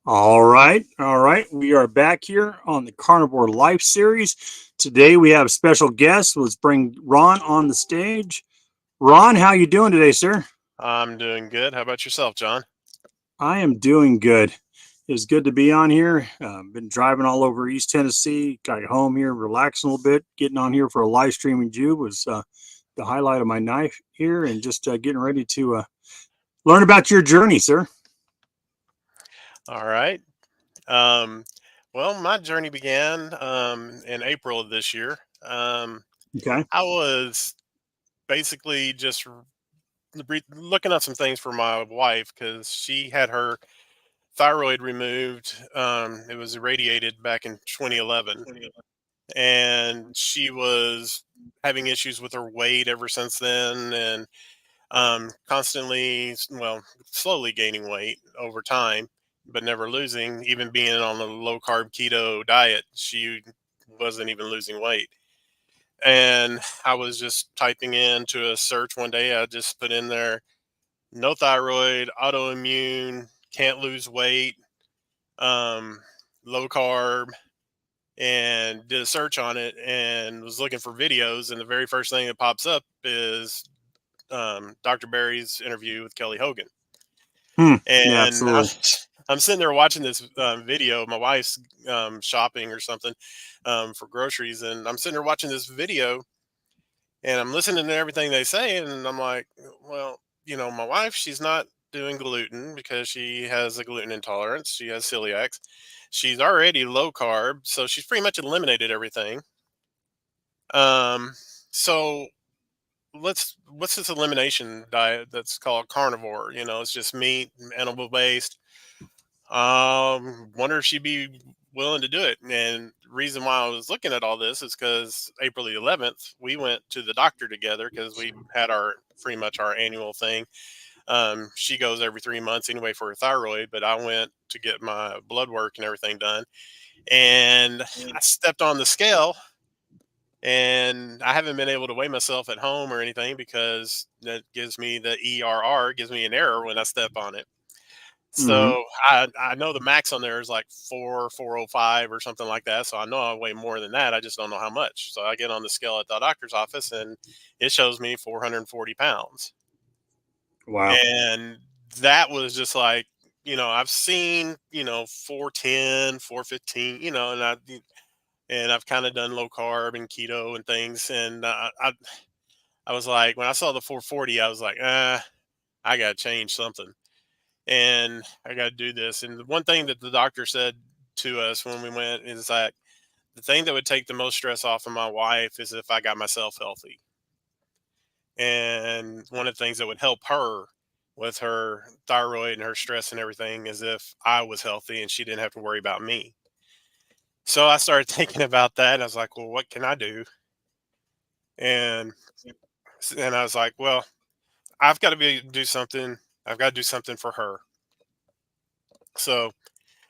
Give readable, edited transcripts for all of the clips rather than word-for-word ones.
All right, all right. We are back here on the Carnivore Life series. Today we have a special guest. Let's bring Ron on the stage. Ron, how you doing today, sir? I'm doing good. How about yourself, John? I am doing good. It's good to be on here. Been driving all over East Tennessee. Got home here, relaxing a little bit. Getting on here for a live streaming Jew was the highlight of my night here, and just getting ready to learn about your journey, sir. All right. Um, well, my journey began in April of this year. Okay. I was basically just looking up some things for my wife because she had her thyroid removed. It was irradiated back in 2011, and she was having issues with her weight ever since then, and constantly, slowly gaining weight over time, but never losing. Even being on a low carb keto diet, she wasn't even losing weight. And I was just typing into a search one day. I just put in there no thyroid, autoimmune, can't lose weight, um, low carb, and did a search on it and was looking for videos. And the very first thing that pops up is Dr. Barry's interview with Kelly Hogan. Hmm. Yeah, And I'm, absolutely. I'm sitting there watching this video. My wife's shopping or something for groceries, and I'm sitting there watching this video, and I'm listening to everything they say, and I'm like, well, my wife, she's not doing gluten because she has a gluten intolerance. She has celiac. She's already low carb, so she's pretty much eliminated everything. Um, so what's this elimination diet that's called carnivore? It's just meat, animal based. Wonder if she'd be willing to do it. And the reason why I was looking at all this is because April the 11th, we went to the doctor together because we had our pretty much our annual thing. She goes every 3 months anyway for her thyroid, but I went to get my blood work and everything done. And I stepped on the scale, and I haven't been able to weigh myself at home or anything because that gives me the ERR, gives me an error when I step on it. Hmm. So I know the max on there is like 405 or something like that. So I know I weigh more than that. I just don't know how much. So I get on the scale at the doctor's office, and it shows me 440 pounds. Wow. And that was just like, I've seen, 410, 415, and I've kind of done low carb and keto and things. And I was like, when I saw the 440, I was like, I got to change something, and I got to do this. And the one thing that the doctor said to us when we went is that the thing that would take the most stress off of my wife is if I got myself healthy. And one of the things that would help her with her thyroid and her stress and everything is if I was healthy and she didn't have to worry about me. So I started thinking about that. And I was like, well, what can I do? And and I was like, well, I've got to do something. I've got to do something for her. So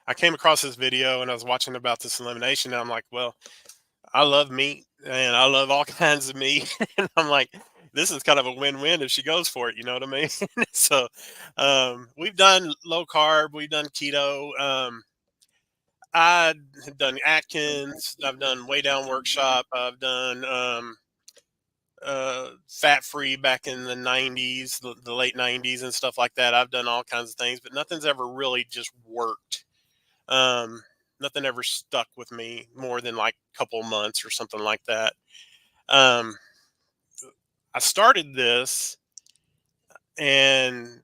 I came across this video and I was watching about this elimination. And I'm like, well, I love meat and I love all kinds of meat. And I'm like, this is kind of a win-win if she goes for it. You know what I mean? So we've done low carb, we've done keto. I have done Atkins, I've done Way Down Workshop, I've done fat free back in the 90s, the late 90s, and stuff like that. I've done all kinds of things, but nothing's ever really just worked. Um, Nothing ever stuck with me more than like a couple months or something like that. Um, I started this and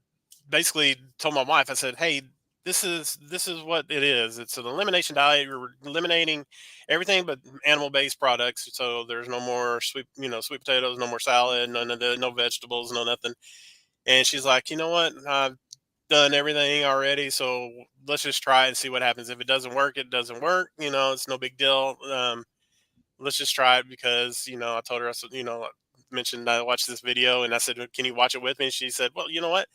basically told my wife, I said, "Hey, this is what it is. It's an elimination diet. You're eliminating everything but animal based products. So there's no more sweet potatoes, no more salad, none of the no vegetables, no nothing." And she's like, "You know what? I've done everything already, so let's just try it and see what happens. If it doesn't work, it doesn't work. It's no big deal. Let's just try it because I told her, I said, I mentioned I watched this video and I said, can you watch it with me? And she said, well, you know what?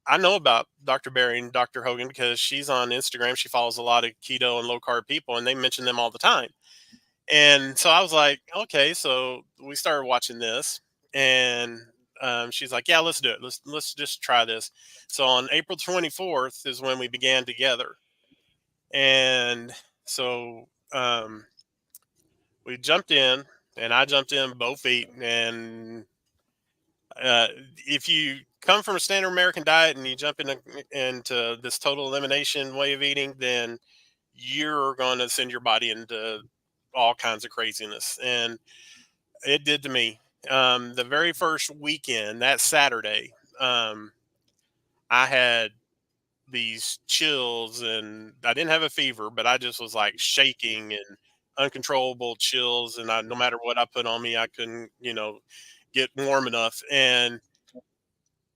I know about Dr. Barry and Dr. Hogan because she's on Instagram. She follows a lot of keto and low carb people, and they mention them all the time. And so I was like, okay. So we started watching this, and she's like, yeah, let's do it. Let's just try this. So on April 24th is when we began together. And so we jumped in, and I jumped in both feet. And uh, if you come from a standard American diet and you jump into this total elimination way of eating, then you're going to send your body into all kinds of craziness. And it did to me. The very first weekend, that Saturday, I had these chills, and I didn't have a fever, but I just was like shaking and uncontrollable chills. And no matter what I put on me, I couldn't, get warm enough. And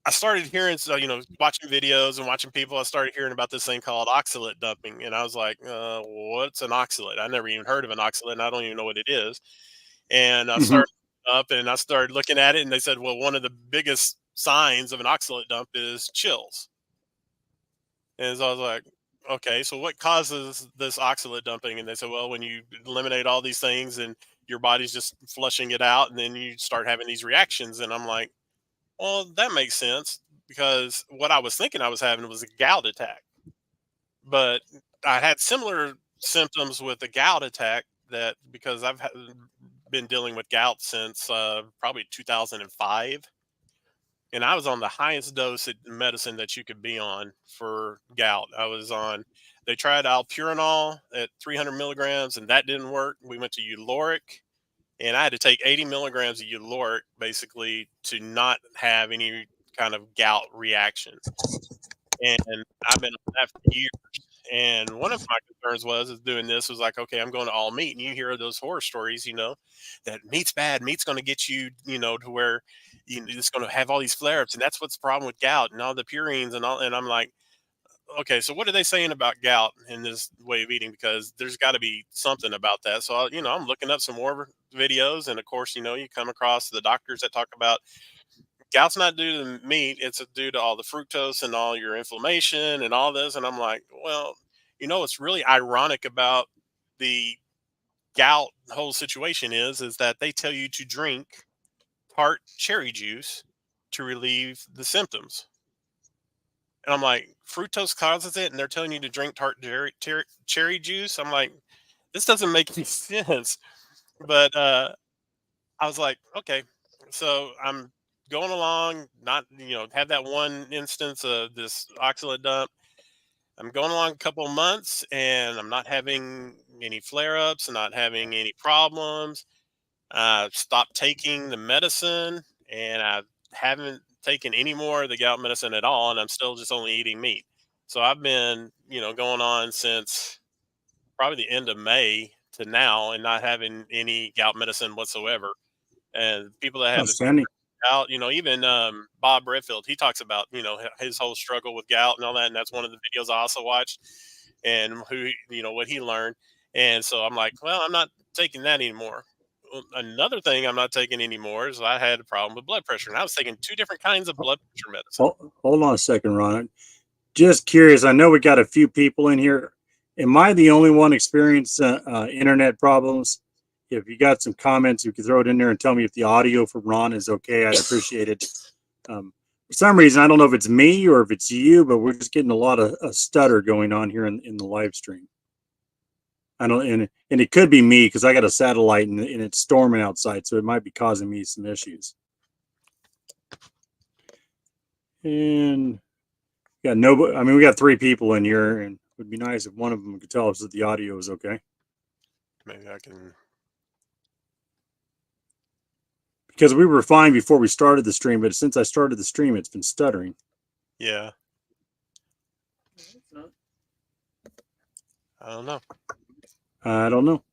I started hearing, so, watching videos and watching people. I started hearing about this thing called oxalate dumping. And I was like, what's an oxalate? I never even heard of an oxalate, and I don't even know what it is. And I Hmm. started up and I started looking at it, and they said, well, one of the biggest signs of an oxalate dump is chills. And so I was like, okay, so what causes this oxalate dumping? And they said, well, when you eliminate all these things and your body's just flushing it out, and then you start having these reactions. And I'm like, well, that makes sense, because what I was thinking I was having was a gout attack. But I had similar symptoms with a gout attack, that because been dealing with gout since probably 2005. And I was on the highest dose of medicine that you could be on for gout. I was on, they tried alpurinol at 300 milligrams, and that didn't work. We went to Uloric, and I had to take 80 milligrams of Uloric basically to not have any kind of gout reaction. And I've been on that for years. And one of my concerns is doing this was like, okay, I'm going to all meat, and you hear those horror stories, that meat's bad, meat's going to get you, to where it's going to have all these flare ups, and that's what's the problem with gout and all the purines and all. And I'm like, okay, so what are they saying about gout in this way of eating? Because there's got to be something about that. So I'm looking up some more videos, and of course, you come across the doctors that talk about gout's not due to the meat, it's due to all the fructose and all your inflammation and all this. And I'm like, well, what's really ironic about the gout whole situation is that they tell you to drink tart cherry juice to relieve the symptoms. And I'm like, fructose causes it, and they're telling you to drink tart cherry juice. I'm like, this doesn't make any sense. But I was like, okay. So I'm going along, not, had that one instance of this oxalate dump. I'm going along a couple of months, and I'm not having any flare ups, not having any problems. I stopped taking the medicine, and I haven't taken any more of the gout medicine at all. And I'm still just only eating meat. So I've been, going on since probably the end of May to now, and not having any gout medicine whatsoever. And people that have the Outstanding. gout, even Bob Redfield, he talks about his whole struggle with gout and all that, and that's one of the videos I also watched, and what he learned. And so I'm like, well, I'm not taking that anymore. Well, another thing I'm not taking anymore is I had a problem with blood pressure, and I was taking two different kinds of blood pressure medicine. Hold on a second, Ron. Just curious. I know we got a few people in here. Am I the only one experiencing internet problems? If you got some comments, you can throw it in there and tell me if the audio from Ron is okay. I'd appreciate it. For some reason, I don't know if it's me or if it's you, but we're just getting a lot of stutter going on here in the live stream. I don't, and it could be me because I got a satellite and it's storming outside, so it might be causing me some issues. And yeah, no, I mean, we got three people in here, and it would be nice if one of them could tell us that the audio is okay. Maybe I can. Because we were fine before we started the stream, but since I started the stream, it's been stuttering. Yeah. I don't know. I don't know.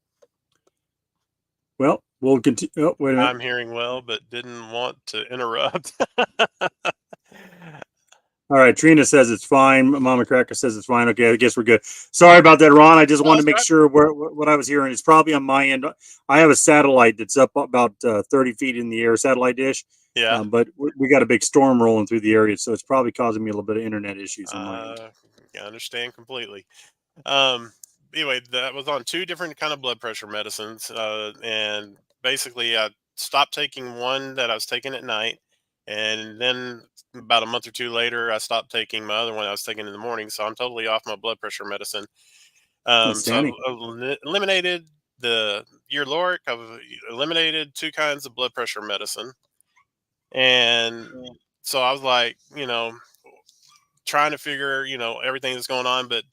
Well, we'll continue. Oh, wait a minute. I'm hearing well, but didn't want to interrupt. All right, Trina says it's fine. Mama Cracker says it's fine. Okay, I guess we're good. Sorry about that, Ron. I just wanted to make sure what I was hearing. It's probably on my end. I have a satellite that's up about 30 feet in the air, satellite dish. Yeah. But we got a big storm rolling through the area, so it's probably causing me a little bit of internet issues on my end. I understand completely. Um, anyway, that was on two different kind of blood pressure medicines, and basically I stopped taking one that I was taking at night, and then about a month or two later, I stopped taking my other one I was taking in the morning. So I'm totally off my blood pressure medicine. So Outstanding. I've eliminated the Uroloric. I've eliminated two kinds of blood pressure medicine, and so I was like, trying to figure, everything that's going on. But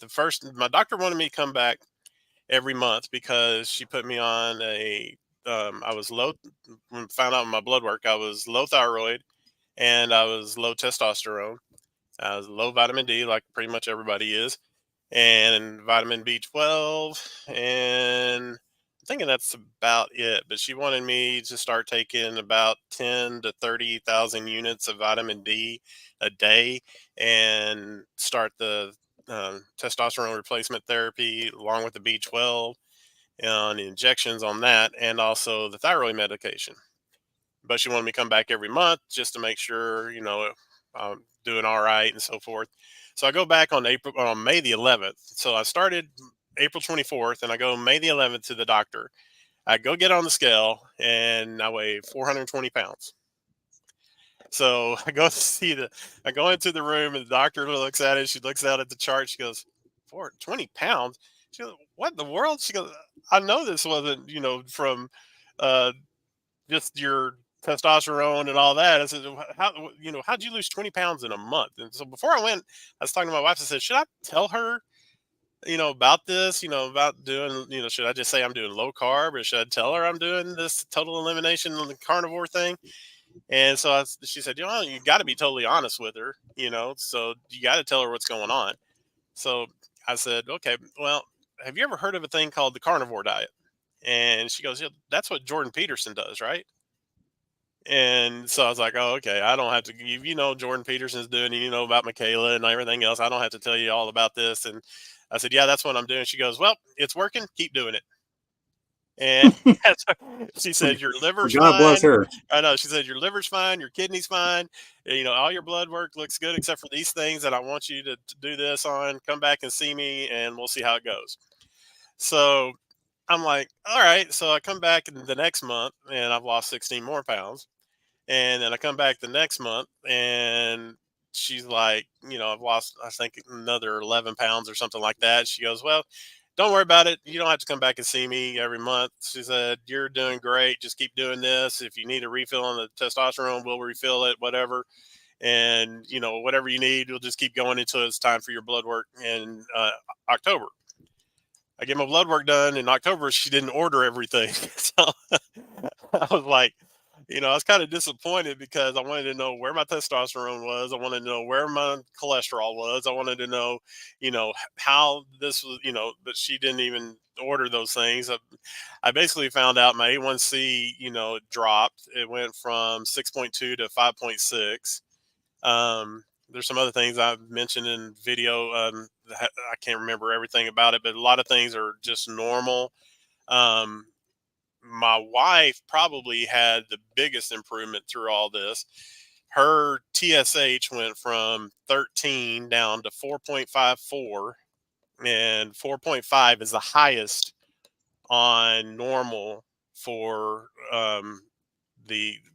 my doctor wanted me to come back every month because she put me on I was low, when found out in my blood work, I was low thyroid and I was low testosterone. I was low vitamin D, like pretty much everybody is, and vitamin B12. And I'm thinking that's about it. But she wanted me to start taking about 10 to 30,000 units of vitamin D a day and start the testosterone replacement therapy along with the B12 and injections on that, and also the thyroid medication. But she wanted me to come back every month just to make sure, I'm doing all right and so forth. So I go back on May the 11th. So I started April 24th and I go May the 11th to the doctor. I go get on the scale and I weigh 420 pounds. So I go into the room and the doctor looks at it. She looks out at the chart. She goes, 420 pounds? She goes, what in the world? She goes, I know this wasn't, from uh, just your testosterone and all that. I said, how'd you lose 20 pounds in a month? And so before I went, I was talking to my wife. I said, should I tell her, about this, about doing, should I just say I'm doing low carb, or should I tell her I'm doing this total elimination on the carnivore thing? And so she said, you got to be totally honest with her, so you got to tell her what's going on. So I said, okay, well, have you ever heard of a thing called the carnivore diet? And she goes, yeah, that's what Jordan Peterson does, right? And so I was like, oh, okay, I don't have to, Jordan Peterson's doing, about Michaela and everything else. I don't have to tell you all about this. And I said, yeah, that's what I'm doing. She goes, well, it's working. Keep doing it. And she said, your Well, liver's God bless fine. her. I know. She said, your liver's fine. Your kidney's fine. All your blood work looks good except for these things that I want you to do this on. Come back and see me and we'll see how it goes. So I'm like, all right. So I come back the next month and I've lost 16 more pounds. And then I come back the next month and she's like, I've lost, I think, another 11 pounds or something like that. She goes, well, don't worry about it. You don't have to come back and see me every month. She said, you're doing great. Just keep doing this. If you need a refill on the testosterone, we'll refill it, whatever. And, whatever you need, we'll just keep going until it's time for your blood work in October. I get my blood work done in October. She didn't order everything. So I was like, I was kind of disappointed because I wanted to know where my testosterone was. I wanted to know where my cholesterol was. I wanted to know, how this was, but she didn't even order those things. I basically found out my A1C, dropped. It went from 6.2 to 5.6. There's some other things I've mentioned in video. I can't remember everything about it, but a lot of things are just normal. Um, my wife probably had the biggest improvement through all this. Her TSH went from 13 down to 4.54, and 4.5 is the highest on normal for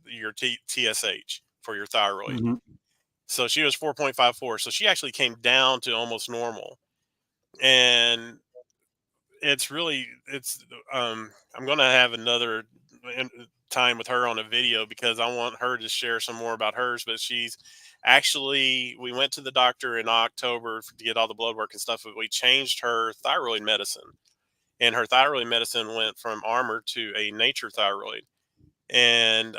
your TSH for your thyroid. Hmm. So she was 4.54. So she actually came down to almost normal. And I'm going to have another time with her on a video because I want her to share some more about hers. But we went to the doctor in October to get all the blood work and stuff, but we changed her thyroid medicine, and her thyroid medicine went from Armor to a Nature thyroid. And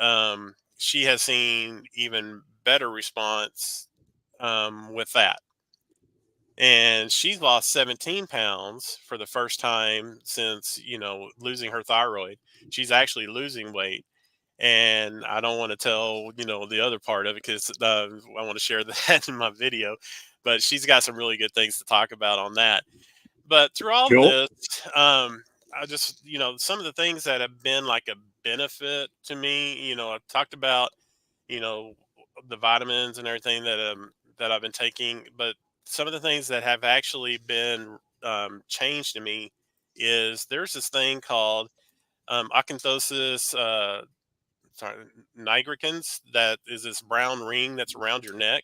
she has seen even better response with that. And she's lost 17 pounds for the first time since, losing her thyroid. She's actually losing weight. And I don't want to tell, the other part of it because I want to share that in my video. But she's got some really good things to talk about on that. But through all Cool. this, I just, some of the things that have been like a benefit to me, I've talked about, you know, the vitamins and everything that I've been taking, but some of the things that have actually been changed to me is there's this thing called acanthosis sorry, nigricans, that is this brown ring that's around your neck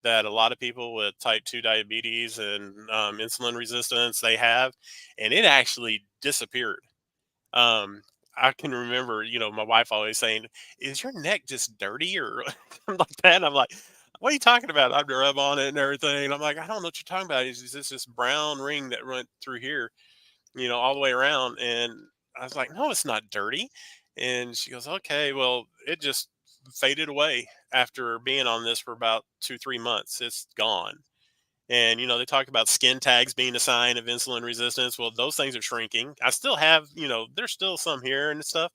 that a lot of people with type 2 diabetes and insulin resistance they have, and it actually disappeared. Um, I can remember, my wife always saying, "Is your neck just dirty or something like that?" And I'm like, "What are you talking about?" I'd rub on it and everything. And I'm like, "I don't know what you're talking about. Is this brown ring that went through here, all the way around?" And I was like, "No, it's not dirty." And she goes, "Okay, well, it just faded away after being on this for about 2, 3 months. It's gone." And, they talk about skin tags being a sign of insulin resistance. Well, those things are shrinking. I still have, there's still some here and stuff,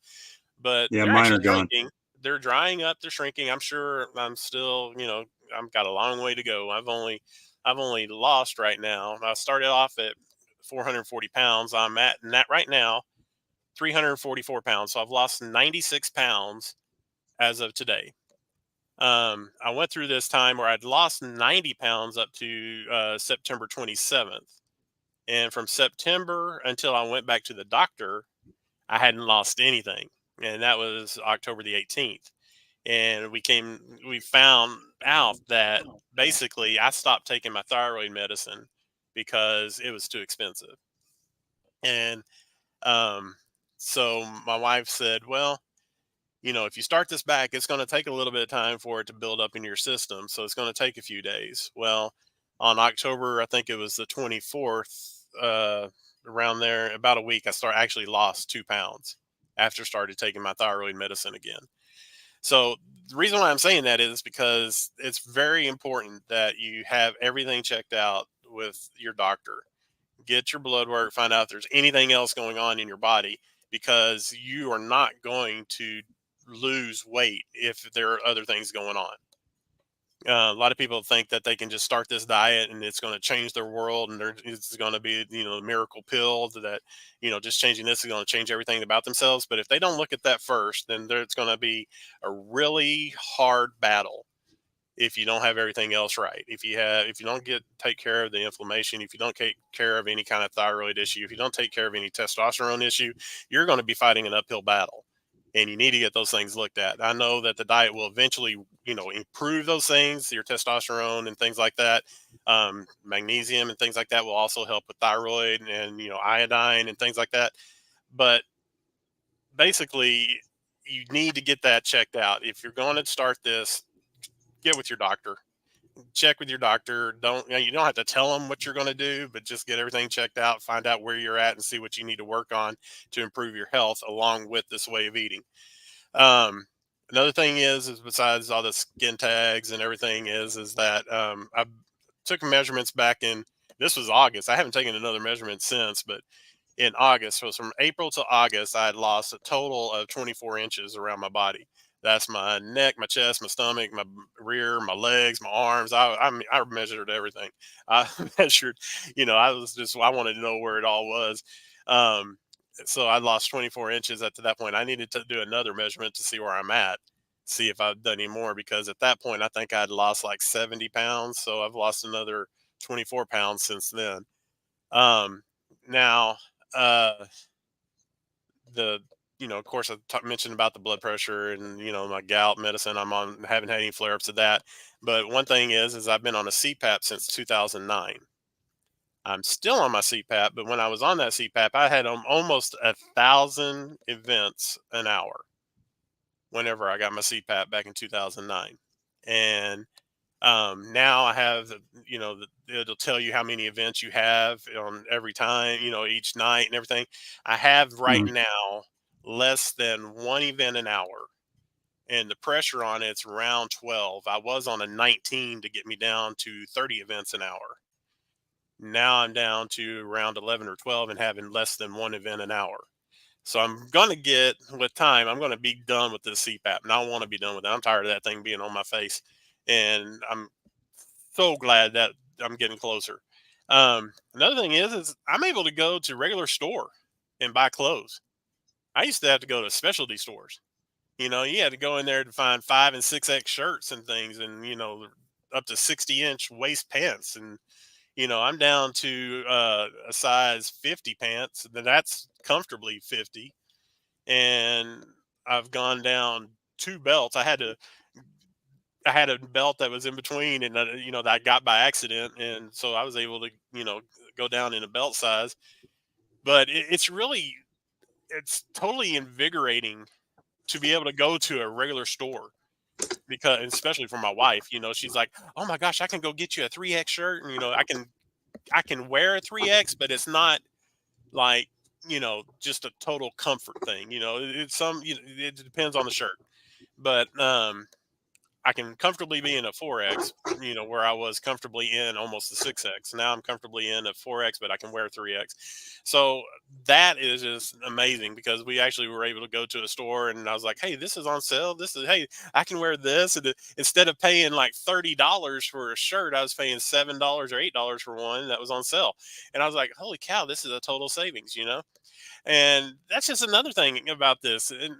but Yeah, they're mine are actually gone. shrinking. They're drying up. They're shrinking. I'm sure I'm still, I've got a long way to go. I've only lost right now. I started off at 440 pounds. I'm at that right now, 344 pounds. So I've lost 96 pounds as of today. I went through this time where I'd lost 90 pounds up to September 27th. And from September until I went back to the doctor, I hadn't lost anything. And that was October the 18th. And we found out that basically I stopped taking my thyroid medicine because it was too expensive. And um, so my wife said, "Well, if you start this back, it's going to take a little bit of time for it to build up in your system. So it's going to take a few days." Well, on October, I think it was the 24th, around there, about a week, actually lost 2 pounds after started taking my thyroid medicine again. So the reason why I'm saying that is because it's very important that you have everything checked out with your doctor. Get your blood work, find out if there's anything else going on in your body, because you are not going to lose weight if there are other things going on. A lot of people think that they can just start this diet and it's going to change their world, and it's going to be, a miracle pill that, just changing this is going to change everything about themselves. But if they don't look at that first, then it's going to be a really hard battle if you don't have everything else right. If you don't take care of the inflammation, if you don't take care of any kind of thyroid issue, if you don't take care of any testosterone issue, you're going to be fighting an uphill battle. And you need to get those things looked at. I know that the diet will eventually, improve those things, your testosterone and things like that. Magnesium and things like that will also help with thyroid and, iodine and things like that. But basically, you need to get that checked out. If you're going to start this, get with your doctor. Check with your doctor. You don't have to tell them what you're going to do, but just get everything checked out, find out where you're at, and see what you need to work on to improve your health along with this way of eating. Another thing is besides all the skin tags and everything is that I took measurements back in, this was August. I haven't taken another measurement since, but in August, so from April to August, I had lost a total of 24 inches around my body. That's my neck, my chest, my stomach, my rear, my legs, my arms. I measured everything. I measured, I wanted to know where it all was. Um, so I lost 24 inches at that point. I needed to do another measurement to see where I'm at, see if I've done any more, because at that point, I think I'd lost like 70 pounds. So I've lost another 24 pounds since then. Um, now, uh, the of course, mentioned about the blood pressure and my gout medicine. Haven't had any flare ups of that. But one thing is I've been on a CPAP since 2009. I'm still on my CPAP, but when I was on that CPAP, I had almost 1,000 events an hour whenever I got my CPAP back in 2009. And now I have, it'll tell you how many events you have on every time, each night and everything. I have right Mm. now less than one event an hour, and the pressure on it's around 12. I was on a 19 to get me down to 30 events an hour. Now I'm down to around 11 or 12 and having less than one event an hour. So I'm going to get, with time, I'm going to be done with this CPAP, and I want to be done with it. I'm tired of that thing being on my face, and I'm so glad that I'm getting closer. Another thing is I'm able to go to regular store and buy clothes. I used to have to go to specialty stores. You had to go in there to find 5 and 6X shirts and things, and up to 60-inch waist pants. And I'm down to a size 50 pants. That's comfortably 50, and I've gone down 2 belts. I had to I had a belt that was in between, and that I got by accident, and so I was able to go down in a belt size. But it's totally invigorating to be able to go to a regular store, because especially for my wife, she's like, "Oh my gosh, I can go get you a 3X shirt," and I can wear a 3X, but it's not like just a total comfort thing. It's it depends on the shirt, but I can comfortably be in a 4X, where I was comfortably in almost a 6X. Now I'm comfortably in a 4X, but I can wear 3X. So that is just amazing, because we actually were able to go to a store, and I was like, "Hey, this is on sale. Hey, I can wear this." And instead of paying like $30 for a shirt, I was paying $7 or $8 for one that was on sale. And I was like, "Holy cow, this is a total savings." And that's just another thing about this. And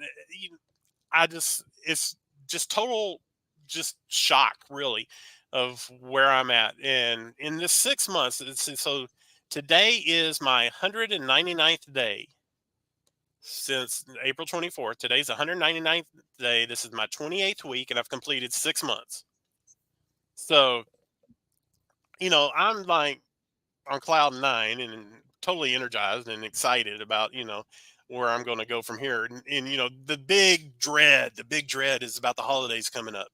it's just total, just shock, really, of where I'm at. And in this 6 months, so today is my 199th day since April 24th. Today's the 199th day. This is my 28th week, and I've completed 6 months. So, I'm like on cloud nine and totally energized and excited about, where I'm going to go from here. And the big dread is about the holidays coming up.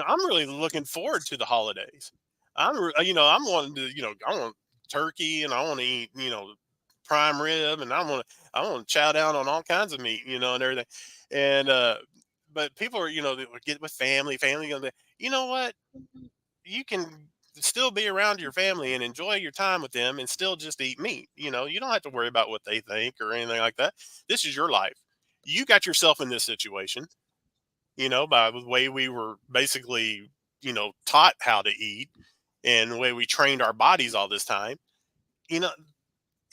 I'm really looking forward to the holidays. I'm wanting to, I want turkey, and I want to eat, prime rib, and I want to chow down on all kinds of meat, and everything. And but people are, they would get with family, you know what? You can still be around your family and enjoy your time with them and still just eat meat. You don't have to worry about what they think or anything like that. This is your life. You got yourself in this situation, by the way we were basically, taught how to eat, and the way we trained our bodies all this time. You know,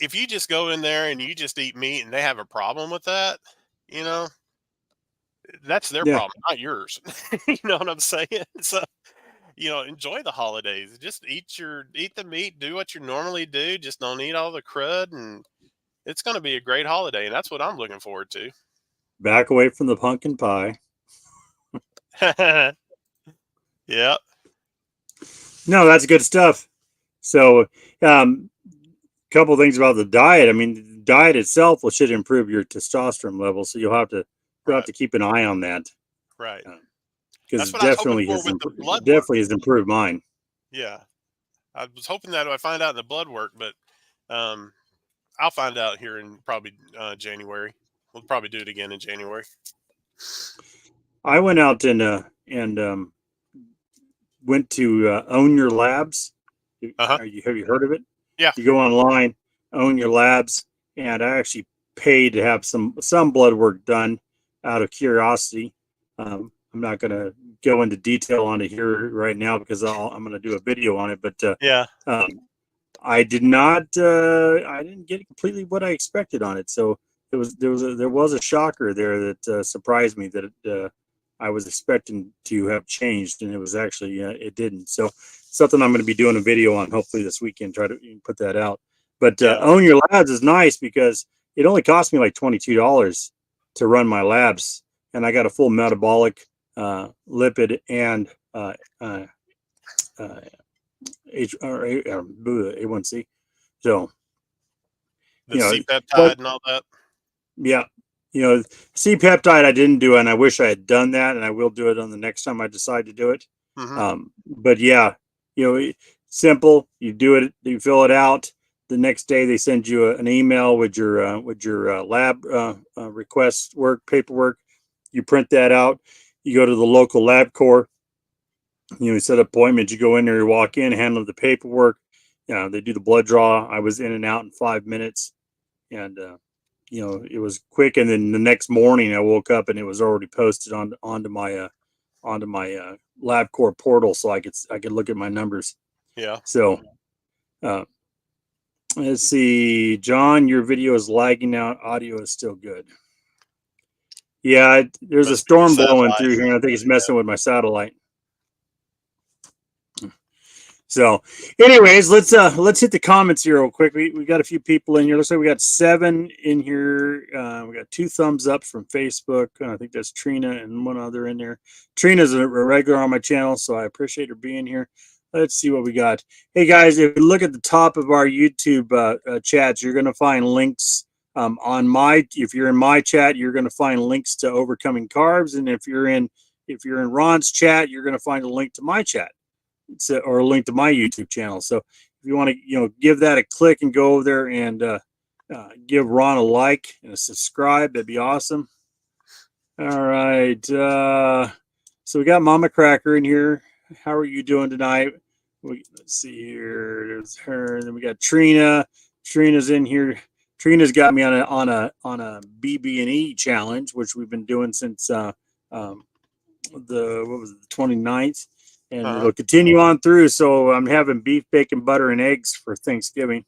if you just go in there and you just eat meat and they have a problem with that, you know, that's their Yeah, problem, not yours. You know what I'm saying? So, enjoy the holidays. Just eat the meat, do what you normally do, just don't eat all the crud, and it's going to be a great holiday, and that's what I'm looking forward to. back away from the pumpkin pie. Yeah. No, that's good stuff. So, couple things about the diet. I mean, the diet itself should improve your testosterone level, so you'll have Right. to keep an eye on that, Right. because That's it what I was hoping definitely for has with the blood work. definitely has improved mine. Yeah. I was hoping that I find out in the blood work, but um, I'll find out here in probably January. We'll probably do it again in January. I went out and went to Own Your Labs. Uh huh. Have you heard of it? Yeah. You go online, Own Your Labs, and I actually paid to have some blood work done out of curiosity. I'm not going to go into detail on it here right now, because I'm going to do a video on it. But Yeah. um, I did not. I didn't get completely what I expected on it. So there was a shocker there that surprised me, that I was expecting to have changed, and it was actually it didn't. So something I'm going to be doing a video on hopefully this weekend. Try to put that out. But Yeah. Own Your Labs is nice, because it only cost me like $22 to run my labs, and I got a full metabolic, lipid, and uh, A1C. So, The you know, C but peptide and all that. yeah, C peptide I didn't do, and I wish I had done that, and I will do it on the next time I decide to do it. Hmm. But yeah, simple. You do it, you fill it out. The next day they send you an email with your lab request work paperwork. You print that out. You go to the local lab core. You set an appointment. You go in there. You walk in, handle the paperwork. They do the blood draw. I was in and out in 5 minutes, and it was quick. And then the next morning, I woke up and it was already posted onto my LabCorp portal, so I could look at my numbers. Yeah. So uh, let's see, John, your video is lagging out. Audio is still good. Yeah, there's a Must be the storm blowing satellite. through here, and I think it's messing with my satellite. So, anyways, let's hit the comments here real quick. We got a few people in here. Looks like we got 7 in here. We got 2 thumbs up from Facebook. I think that's Trina and one other in there. Trina's a regular on my channel, so I appreciate her being here. Let's see what we got. Hey guys, if you look at the top of our YouTube chats, you're going to find links on my. If you're in my chat, you're going to find links to Overcoming Carbs, and if you're in Ron's chat, you're going to find a link to my chat. Or a link to my YouTube channel. So if you want to, give that a click and go over there and give Ron a like and a subscribe, that'd be awesome. All right. So we got Mama Cracker in here. How are you doing tonight? Let's see here. There's her. And then we got Trina. Trina's in here. Trina's got me on a BB&E challenge, which we've been doing since the 29th. And it'll continue on through. So I'm having beef, bacon, butter, and eggs for Thanksgiving.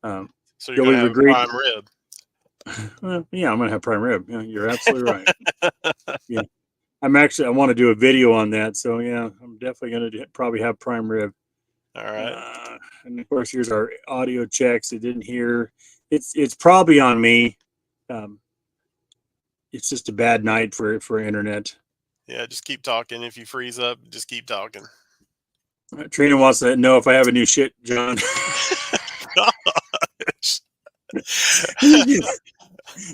So you're going to have prime rib. Yeah, I'm going to have prime rib. Yeah, you're absolutely right. Yeah, I want to do a video on that. So yeah, I'm definitely going to probably have prime rib. All right. And of course, here's our audio checks. I didn't hear. It's probably on me. It's just a bad night for internet. Yeah, just keep talking. If you freeze up, just keep talking. Trina wants to know if I have a new shit, John. Gosh.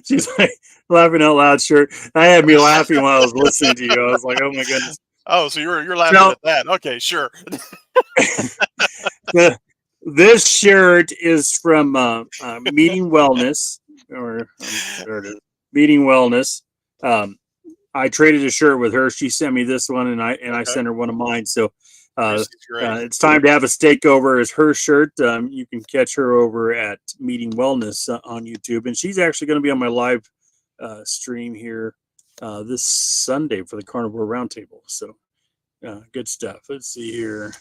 She's like laughing out loud. Sure, I had me laughing while I was listening to you. I was like, "Oh my goodness!" Oh, so you're laughing at that? Okay, sure. This shirt is from Meeting Wellness, or there it is, Meeting Wellness. I traded a shirt with her. She sent me this one, and I sent her one of mine. So it's time to have a steakover. Is her shirt. You can catch her over at Meeting Wellness on YouTube, and she's actually going to be on my live stream here this Sunday for the Carnivore Roundtable. So good stuff. Let's see here.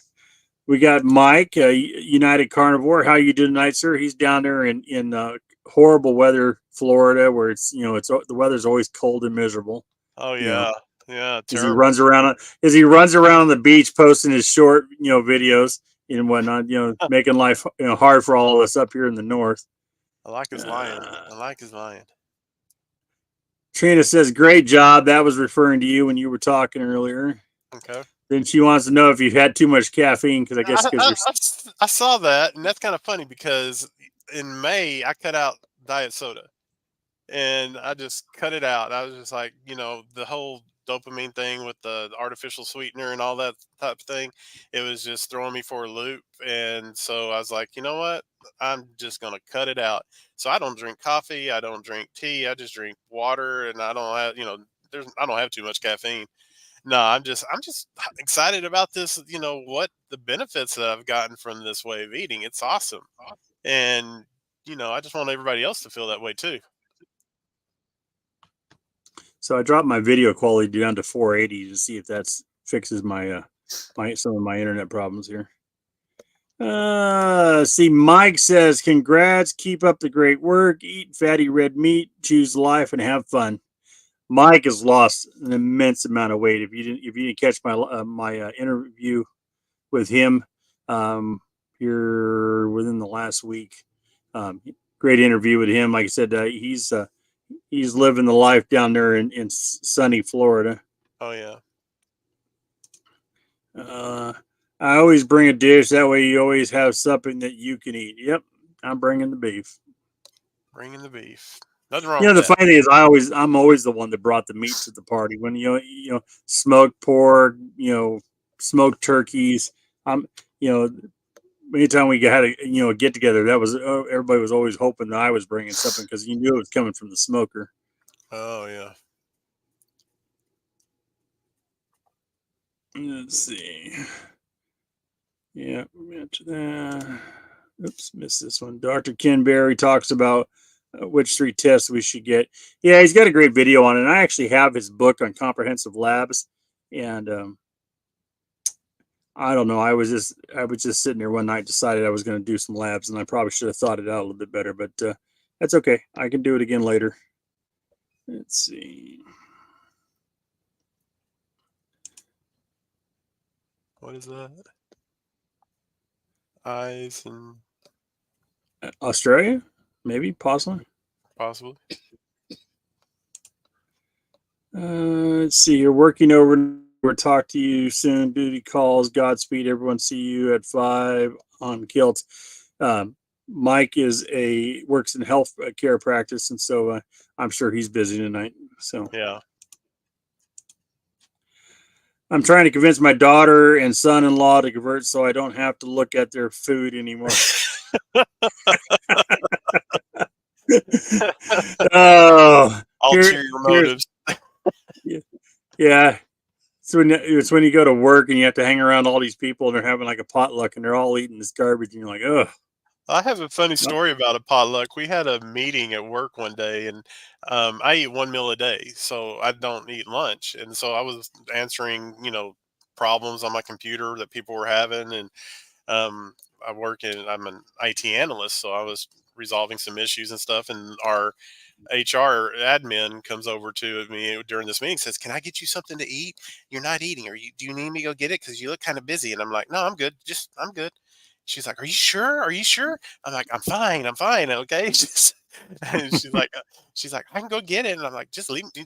We got Mike, United Carnivore. How you doing tonight, sir? He's down there in horrible weather, Florida, where it's the weather's always cold and miserable. Oh yeah, yeah. As he runs around on the beach, posting his short, videos and whatnot, making life hard for all of us up here in the north. I like his lion. Trina says, "Great job." That was referring to you when you were talking earlier. Okay. Then she wants to know if you've had too much caffeine because I guess I saw that, and that's kind of funny because in May I cut out diet soda. And I just cut it out. I was just like, the whole dopamine thing with the artificial sweetener and all that type of thing, it was just throwing me for a loop. And so I was like, you know what? I'm just going to cut it out. So I don't drink coffee. I don't drink tea. I just drink water, and I don't have, I don't have too much caffeine. No, I'm just excited about this, what the benefits that I've gotten from this way of eating. It's awesome. And, I just want everybody else to feel that way too. So I dropped my video quality down to 480 to see if that fixes my some of my internet problems here. See, Mike says, "Congrats, keep up the great work. Eat fatty red meat, choose life, and have fun." Mike has lost an immense amount of weight. If you didn't catch my interview with him here within the last week, great interview with him. Like I said, he's living the life down there in sunny Florida. Oh yeah. I always bring a dish. That way you always have something that you can eat. Yep. I'm bringing the beef. Nothing wrong with the that. funny thing is I'm always the one that brought the meat to the party. When, smoked pork, smoked turkeys. Anytime we had a get together, that was everybody was always hoping that I was bringing something because you knew it was coming from the smoker. Oh yeah. Let's see. Yeah, to that. Oops, missed this one. Dr. Ken Berry talks about which 3 tests we should get. Yeah, he's got a great video on it. And I actually have his book on comprehensive labs, and I don't know. I was just sitting there one night, decided I was going to do some labs, and I probably should have thought it out a little bit better, but that's okay. I can do it again later. Let's see. What is that? eyes and Australia, maybe, possibly. possibly. Let's see. You're working over. We'll talk to you soon. Duty calls. Godspeed. Everyone see you at 5 on kilts. Mike works in health care practice, and so I'm sure he's busy tonight. So Yeah. I'm trying to convince my daughter and son-in-law to convert so I don't have to look at their food anymore. Oh, Ulterior here's motives. yeah. It's when you go to work and you have to hang around all these people and they're having like a potluck and they're all eating this garbage and you're like, ugh. I have a funny story about a potluck. We had a meeting at work one day, and I eat one meal a day, so I don't eat lunch. And so I was answering, problems on my computer that people were having, and um, I'm an IT analyst, so I was resolving some issues and stuff. And our HR admin comes over to me during this meeting, says, "Can I get you something to eat? You're not eating. Do you need me to go get it? Because you look kind of busy." And I'm like, "No, I'm good. I'm good." She's like, "Are you sure? Are you sure?" I'm like, I'm fine. Okay. And she's like, "I can go get it." And I'm like, "Just leave me.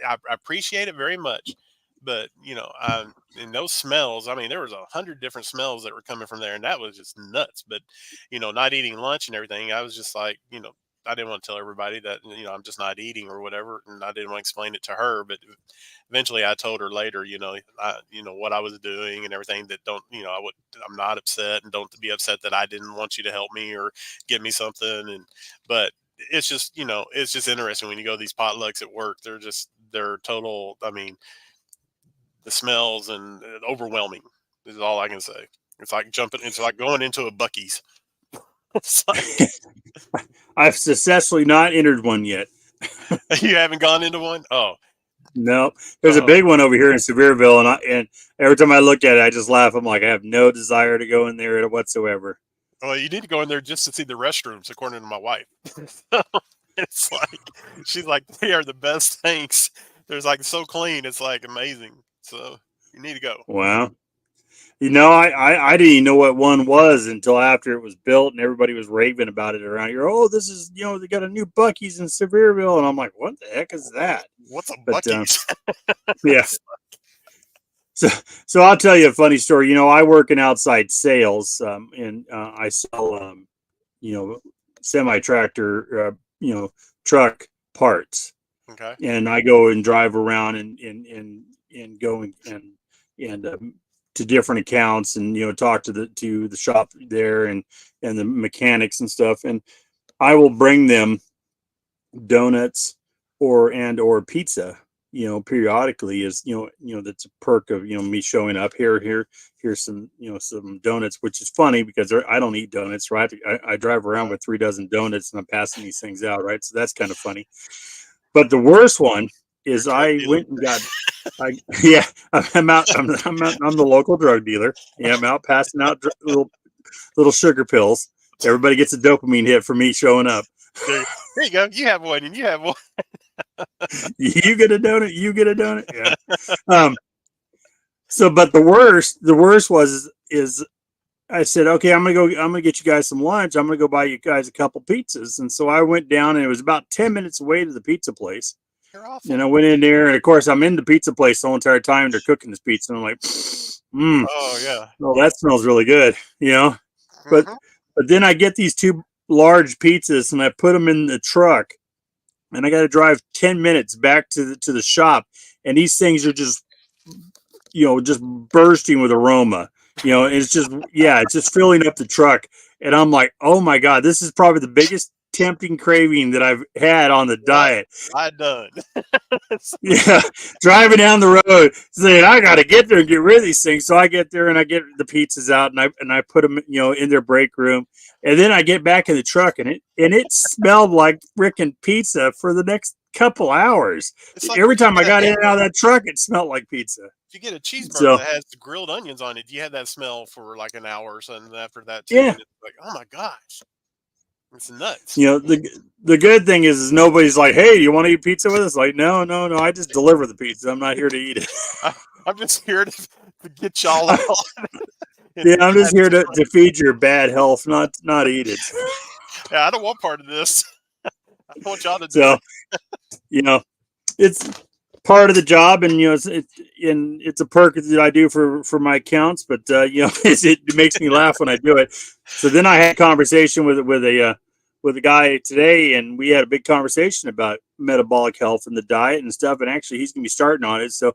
I appreciate it very much." But, and those smells, I mean, there was 100 different smells that were coming from there, and that was just nuts. But, not eating lunch and everything, I was just like, I didn't want to tell everybody that, I'm just not eating or whatever. And I didn't want to explain it to her, but eventually I told her later, what I was doing and everything, that don't, I'm not upset, and don't be upset that I didn't want you to help me or give me something. But it's just, it's just interesting when you go to these potlucks at work, they're total. I mean, the smells and overwhelming is all I can say. It's like going into a Bucky's. It's like, I've successfully not entered one yet. you haven't gone into one? Oh, No, there's a big one over here in Sevierville, and every time I look at it, I just laugh. I'm like, I have no desire to go in there whatsoever. well, you need to go in there just to see the restrooms, according to my wife. So it's like, she's like, they are the best things. There's like so clean. It's like amazing. So you need to go. Wow. I didn't even know what one was until after it was built and everybody was raving about it around here. Oh, this is, they got a new Bucky's in Sevierville. And I'm like, what the heck is that? What's a But Bucky's? yeah. So I'll tell you a funny story. I work in outside sales, and I sell, semi tractor, truck parts. Okay. And I go and drive around and go and to different accounts and talk to the shop there and the mechanics and stuff. And I will bring them donuts or pizza, periodically, as that's a perk of me showing up here's some donuts, which is funny because I don't eat donuts, right? I drive around with 3 dozen donuts and I'm passing these things out, right? So that's kind of funny. But the worst one is I went and got yeah, I'm out. I'm the local drug dealer. Yeah, I'm out passing out little sugar pills. Everybody gets a dopamine hit for me showing up. There you go. You have one, and you have one. You get a donut. You get a donut. Yeah. So, but the worst is I said, okay, I'm gonna get you guys some lunch. I'm gonna go buy you guys a couple pizzas. And so I went down, and it was about 10 minutes away to the pizza place. You're awful. And I went in there, and of course, I'm in the pizza place the whole entire time they're cooking this pizza. And I'm like, Oh yeah. oh, that smells really good, But then I get these 2 large pizzas, and I put them in the truck, and I got to drive 10 minutes back to the shop, and these things are just bursting with aroma. It's just filling up the truck, and I'm like, oh my god, this is probably the biggest tempting craving that I've had on the diet. I done. Yeah, driving down the road, saying I got to get there and get rid of these things. So I get there and I get the pizzas out and I put them, in their break room, and then I get back in the truck and it smelled like freaking pizza for the next couple hours. Like every time I got in and out of that truck, it smelled like pizza. If you get a cheeseburger that has grilled onions on it, you had that smell for like an hour or something after that too. Yeah. And it's like, oh my gosh. It's nuts. The good thing is nobody's like, hey, do you want to eat pizza with us? Like, no. I just deliver the pizza. I'm not here to eat it. I'm just here to get y'all out. Yeah, I'm You just had here to, to feed your bad health, not eat it. yeah, I don't want part of this. I want y'all to do So, it. you know, it's part of the job, and it's a perk that I do for my accounts. But it makes me laugh when I do it. So then I had a conversation with a guy today, and we had a big conversation about metabolic health and the diet and stuff. And actually, he's gonna be starting on it. So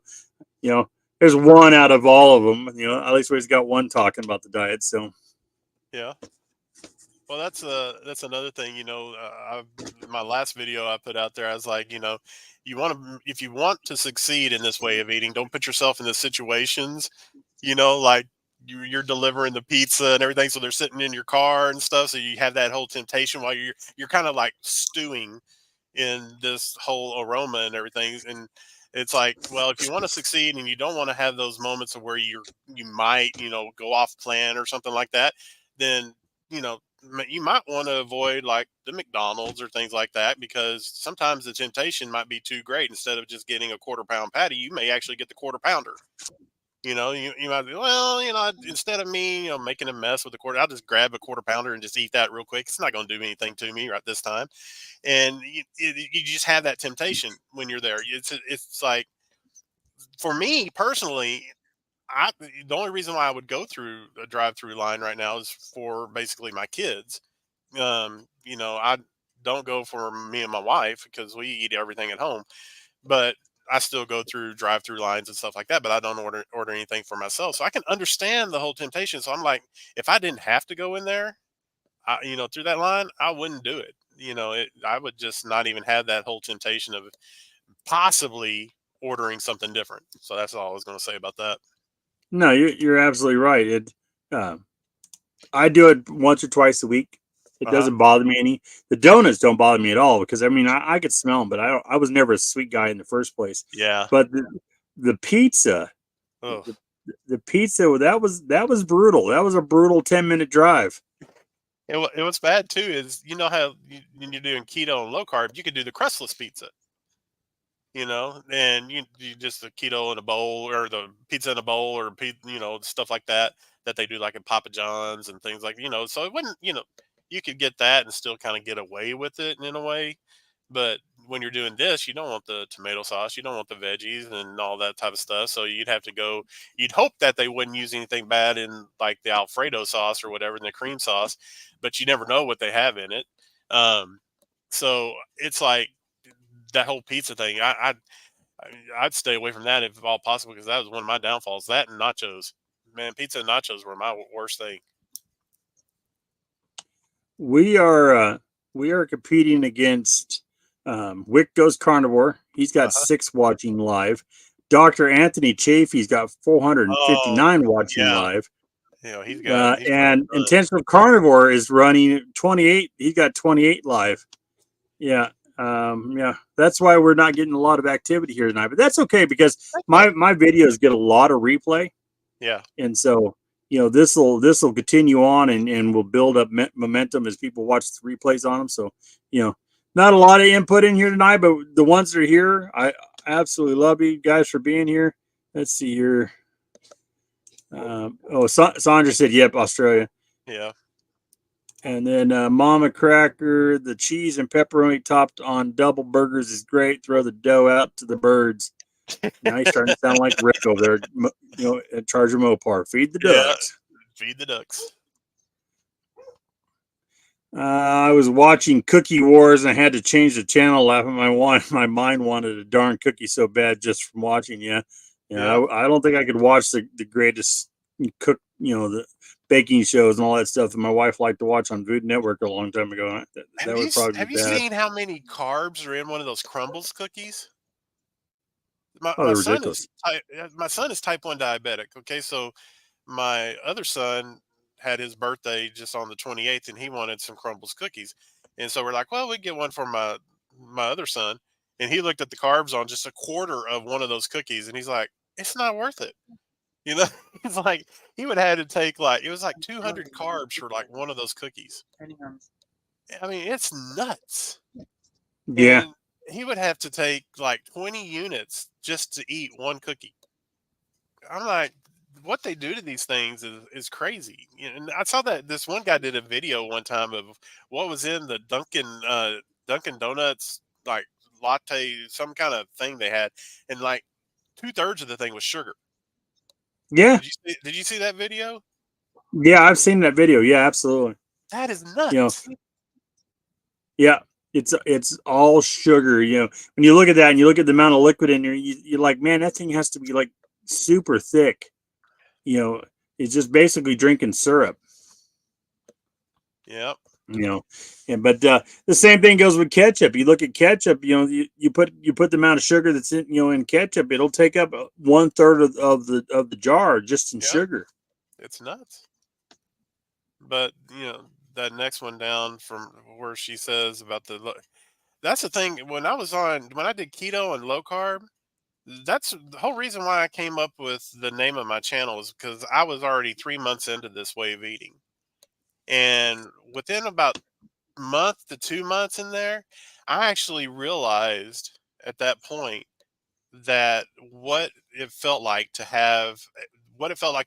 there's one out of all of them. At least we've got one talking about the diet. So Yeah. Well, that's another thing. My last video I put out there, I was like, if you want to succeed in this way of eating, don't put yourself in the situations, like you're delivering the pizza and everything, so they're sitting in your car and stuff, so you have that whole temptation while you're kind of like stewing in this whole aroma and everything. And it's like, well, if you want to succeed and you don't want to have those moments of where you might, go off plan or something like that, then, you might want to avoid like the McDonald's or things like that, because sometimes the temptation might be too great. Instead of just getting a quarter pound patty, you may actually get the quarter pounder. You might be, well, instead of me, making a mess with the quarter, I'll just grab a quarter pounder and just eat that real quick. It's not going to do anything to me right this time. And you just have that temptation when you're there. It's like, for me personally, the only reason why I would go through a drive-through line right now is for basically my kids. I don't go for me and my wife because we eat everything at home, but I still go through drive-through lines and stuff like that. But I don't order anything for myself, so I can understand the whole temptation. So I'm like, if I didn't have to go in there, through that line, I wouldn't do it. I would just not even have that whole temptation of possibly ordering something different. So that's all I was going to say about that. no, you're absolutely right. Uh, I do it once or twice a week. It Uh huh. doesn't bother me any. The donuts don't bother me at all because I mean I could smell them, but I was never a sweet guy in the first place. Yeah. But the pizza, Oh, the, the pizza that was brutal. That was a brutal 10-minute drive. it was bad too. Is how when you're doing keto and low carb, you could do the crustless pizza. And you just the keto in a bowl or the pizza in a bowl or stuff like that that they do like in Papa John's and things like. So it wouldn't, you could get that and still kind of get away with it in a way. But when you're doing this, you don't want the tomato sauce, you don't want the veggies and all that type of stuff. So you'd hope that they wouldn't use anything bad in like the Alfredo sauce or whatever in the cream sauce, but you never know what they have in it. So it's like that whole pizza thing. I'd stay away from that if all possible, because that was one of my downfalls. That and nachos, man, pizza and nachos were my worst thing. We are uh, we are competing against Wick Goes Carnivore. He's got Uh-huh. 6 watching live. Dr. Anthony Chafee's got Oh 459 watching yeah, live. he's running And good. Intentional Carnivore is running 28. He's got 28 live. Yeah. Yeah. That's why we're not getting a lot of activity here tonight, but that's okay because That's fine. my videos get a lot of replay. Yeah, And so, this will continue on and will build up momentum as people watch the replays on them. So, you know, not a lot of input in here tonight, but the ones that are here, I absolutely love you guys for being here. Let's see here. Sandra said, "Yep, Australia." yeah. And then Mama Cracker, the cheese and pepperoni topped on double burgers is great. Throw the dough out to the birds. Now he's starting to sound like Rick over there, at Charger Mopar. Feed the Yeah, ducks. feed the ducks. I was watching Cookie Wars and I had to change the channel. Laughing, my mind wanted a darn cookie so bad just from watching. Yeah, yeah. Yeah. I don't think I could watch the greatest cook, the baking shows and all that stuff that my wife liked to watch on Food Network a long time ago. That would probably Have be you bad. seen how many carbs are in one of those crumbles cookies? My Oh, my they're son ridiculous. is my son is type 1 diabetic. Okay, so my other son had his birthday just on the 28th, and he wanted some crumbles cookies, and so we're like, well, we get one for my other son, and he looked at the carbs on just a quarter of one of those cookies, and he's like, it's not worth it. You know, he's like, he would have to take like, it was like 200 carbs for like one of those cookies. I mean, it's nuts. Yeah, And he would have to take like 20 units just to eat one cookie. I'm like, what they do to these things is crazy. And I saw that this one guy did a video one time of what was in the Dunkin' Donuts like latte, some kind of thing they had, and like 2/3 of the thing was sugar. Yeah, Did you see that video? yeah, I've seen that video. Yeah, absolutely. That is You know, nuts. yeah, it's all sugar. When you look at that and you look at the amount of liquid in there, you're like, man, that thing has to be like super thick. You know, it's just basically drinking syrup. Yep. You know, but the same thing goes with ketchup. You look at ketchup. You put the amount of sugar that's in ketchup. It'll take up 1/3 of the jar just in Yep. sugar. It's nuts. But that next one down from where she says about that's the thing. When I did keto and low carb, that's the whole reason why I came up with the name of my channel is because I was already 3 months into this way of eating. And within about month to 2 months in there, I actually realized at that point that what it felt like to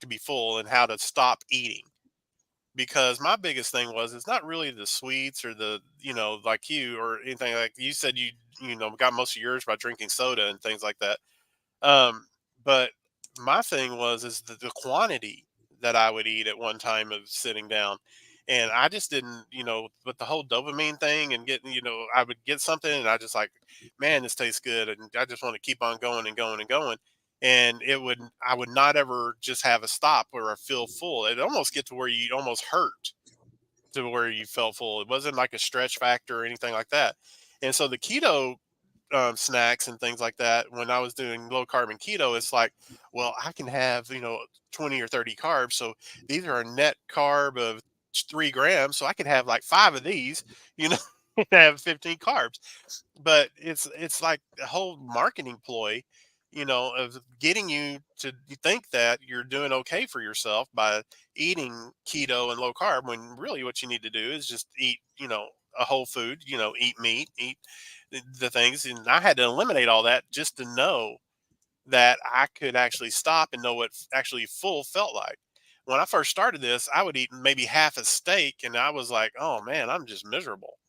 be full and how to stop eating. Because my biggest thing was it's not really the sweets or the like you or anything like you said you got most of yours by drinking soda and things like that. um, but my thing is the quantity that I would eat at one time of sitting down. And I just didn't, with the whole dopamine thing and getting, I would get something and I just like, man, this tastes good. And I just want to keep on going and going and going. And I would not ever just have a stop where I feel full. It almost get to where you almost hurt to where you felt full. It wasn't like a stretch factor or anything like that. And so the keto snacks and things like that, when I was doing low carb and keto, it's like, well, I can have 20 or 30 carbs, so these are a net carb of 3 grams, so I could have like five of these, you know, and have 15 carbs. But it's like a whole marketing ploy, of getting you to think that you're doing okay for yourself by eating keto and low carb, when really what you need to do is just eat, a whole food, eat meat, eat the things. And I had to eliminate all that just to know that I could actually stop and know what actually full felt like. When I first started this, I would eat maybe half a steak and I was like, oh man, I'm just miserable.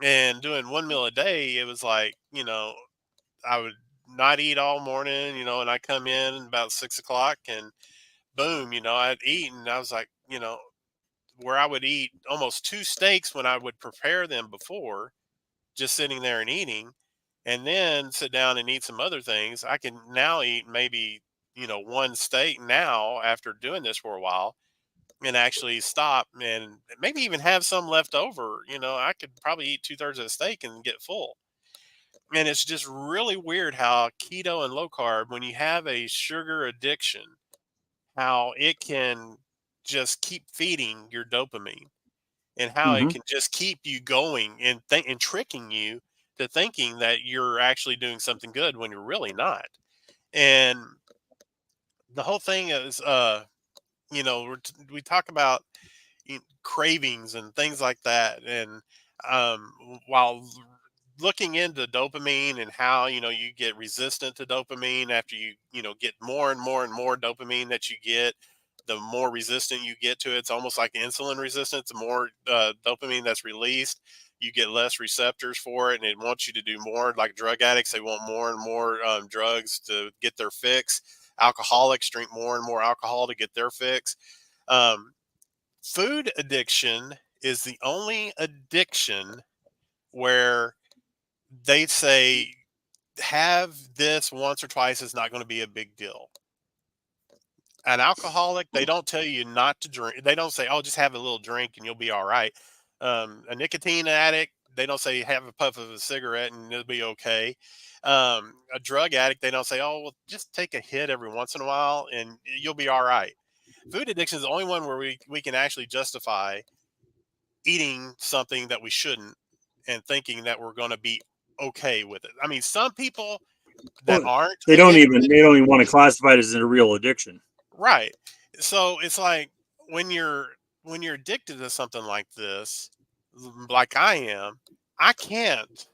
And doing one meal a day, it was like, I would not eat all morning, and I come in about 6 o'clock and boom, I'd eat. And I was like, where I would eat almost two steaks when I would prepare them before, just sitting there and eating, and then sit down and eat some other things. I can now eat maybe, one steak now after doing this for a while and actually stop and maybe even have some left over. I could probably eat 2/3 of a steak and get full. And it's just really weird how keto and low carb, when you have a sugar addiction, how it can just keep feeding your dopamine and how it Hmm. can just keep you going and and tricking you to thinking that you're actually doing something good when you're really not. And the whole thing is, we talk about cravings and things like that. And while looking into dopamine and how you get resistant to dopamine after you get more and more and more dopamine that you get, the more resistant you get to it. It's almost like insulin resistance. The more dopamine that's released, you get less receptors for it, and it wants you to do more. Like drug addicts, they want more and more drugs to get their fix. Alcoholics drink more and more alcohol to get their fix. um, Food addiction is the only addiction where they say have this once or twice is not going to be a big deal. An alcoholic, they don't tell you not to drink. They don't say, "Oh, just have a little drink and you'll be all right." A nicotine addict, they don't say have a puff of a cigarette and it'll be okay. A drug addict, they don't say, "Oh, well, just take a hit every once in a while and you'll be all right." Food addiction is the only one where we can actually justify eating something that we shouldn't and thinking that we're going to be okay with it. I mean, some people that Well, aren't they don't addicted, even want to classify it as a real addiction. right? So it's like when you're addicted to something like this, like I am, I can't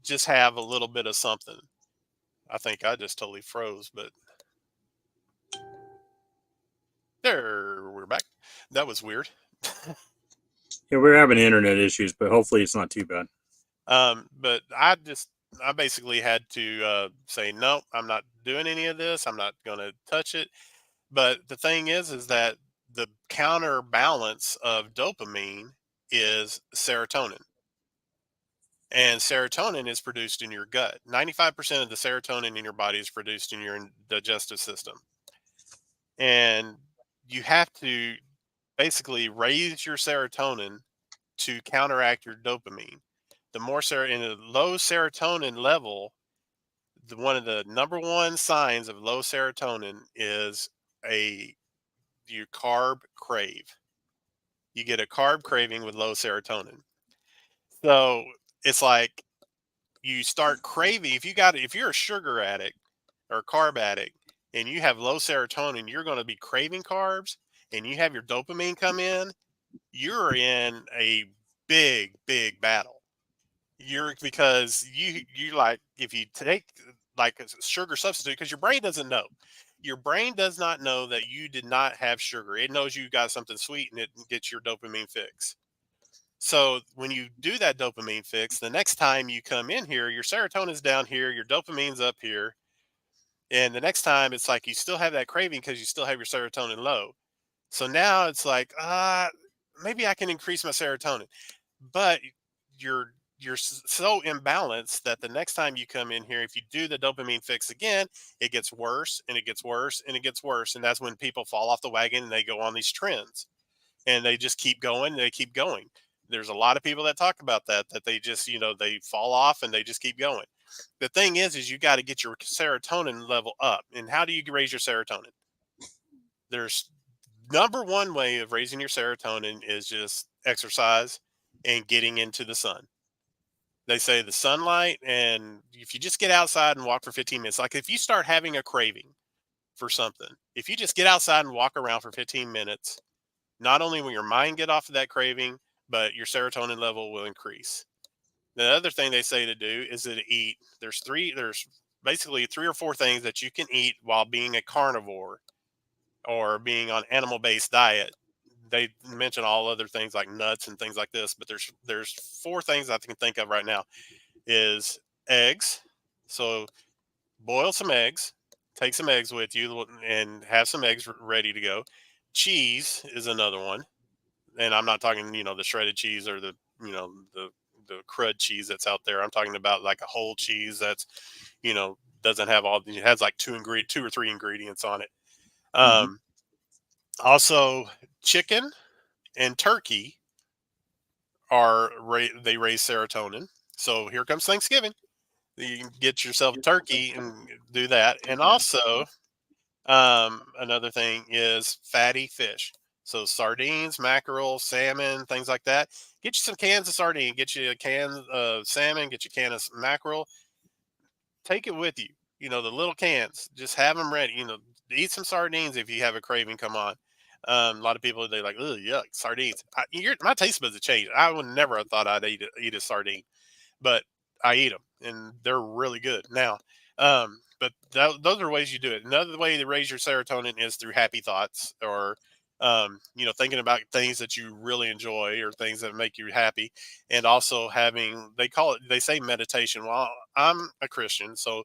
just have a little bit of something. I think I just totally froze, but There, we're back. That was weird. Yeah, we're having internet issues, but hopefully it's not too bad. But I basically had to say no. I'm not doing any of this. I'm not going to touch it. But the thing is that the counterbalance of dopamine is serotonin, and serotonin is produced in your gut. 95% of the serotonin in your body is produced in your digestive system, and you have to basically raise your serotonin to counteract your dopamine. The more in a low serotonin level, one of the number one signs of low serotonin is a you carb crave. You get a carb craving with low serotonin. So it's like you start craving if you're a sugar addict or a carb addict and you have low serotonin, you're going to be craving carbs and you have your dopamine come in, you're in a big battle. You're because you like if you take like a sugar substitute because your brain doesn't know. Your brain does not know that you did not have sugar. It knows you got something sweet and it gets your dopamine fix. So when you do that dopamine fix, the next time you come in here, your serotonin's down here, your dopamine's up here, and the next time it's like you still have that craving because you still have your serotonin low. So now it's like, maybe I can increase my serotonin, but you're so imbalanced that the next time you come in here, if you do the dopamine fix again, it gets worse and it gets worse and it gets worse, and that's when people fall off the wagon and they go on these trends and they just keep going. They keep going. There's a lot of people that talk about that they just they fall off and they just keep going. The thing is you got to get your serotonin level up. And how do you raise your serotonin? There's number one way of raising your serotonin is just exercise and getting into the sun. They say the sunlight, and if you just get outside and walk for 15 minutes, like if you start having a craving for something, if you just get outside and walk around for 15 minutes, not only will your mind get off of that craving, but your serotonin level will increase. The other thing they say to do is to eat. There's basically three or four things that you can eat while being a carnivore or being on animal-based diet. They mention all other things like nuts and things like this, but there's four things I can think of right now. Is eggs. So boil some eggs, take some eggs with you, and have some eggs ready to go. Cheese is another one, and I'm not talking the shredded cheese or the crud cheese that's out there. I'm talking about like a whole cheese that's doesn't have it has like two or three ingredients on it. Hmm. Um, Also, chicken and turkey they raise serotonin. So here comes Thanksgiving. You can get yourself a turkey and do that. And also, another thing is fatty fish. So sardines, mackerel, salmon, things like that. Get you some cans of sardine. Get you a can of salmon. Get you a can of mackerel. Take it with you. The little cans. Just have them ready. Eat some sardines if you have a craving. Come on. A lot of people they're like, oh yuck, sardines. My taste buds have changed. I would never have thought I'd eat a sardine, but I eat them and they're really good now. But those are ways you do it. Another way to raise your serotonin is through happy thoughts or, thinking about things that you really enjoy or things that make you happy. And also they say meditation. Well, I'm a Christian. So,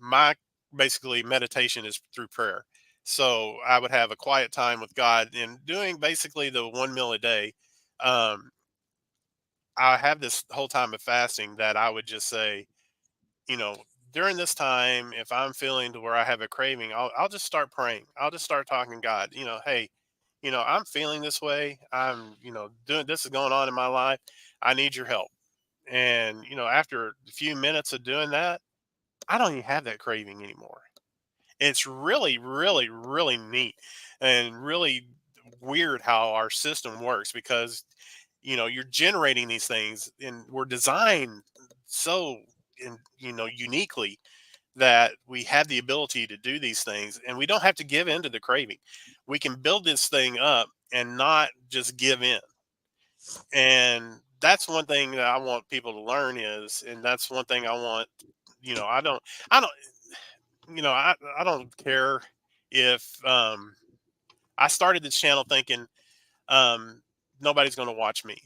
my basically meditation is through prayer. So I would have a quiet time with God and doing basically the one meal a day. Um, I have this whole time of fasting that I would just say, you know, during this time, if I'm feeling to where I have a craving, I'll just start praying. I'll just start talking to God. Hey, I'm feeling this way. I'm, doing this is going on in my life. I need your help. And after a few minutes of doing that, I don't even have that craving anymore. It's really, really, really neat and really weird how our system works because you're generating these things and we're designed so uniquely that we have the ability to do these things and we don't have to give in to the craving. We can build this thing up and not just give in. And that's one thing that I want people to learn is, and that's one thing I want, I don't, I don't care if I started this channel thinking, um, nobody's going to watch me.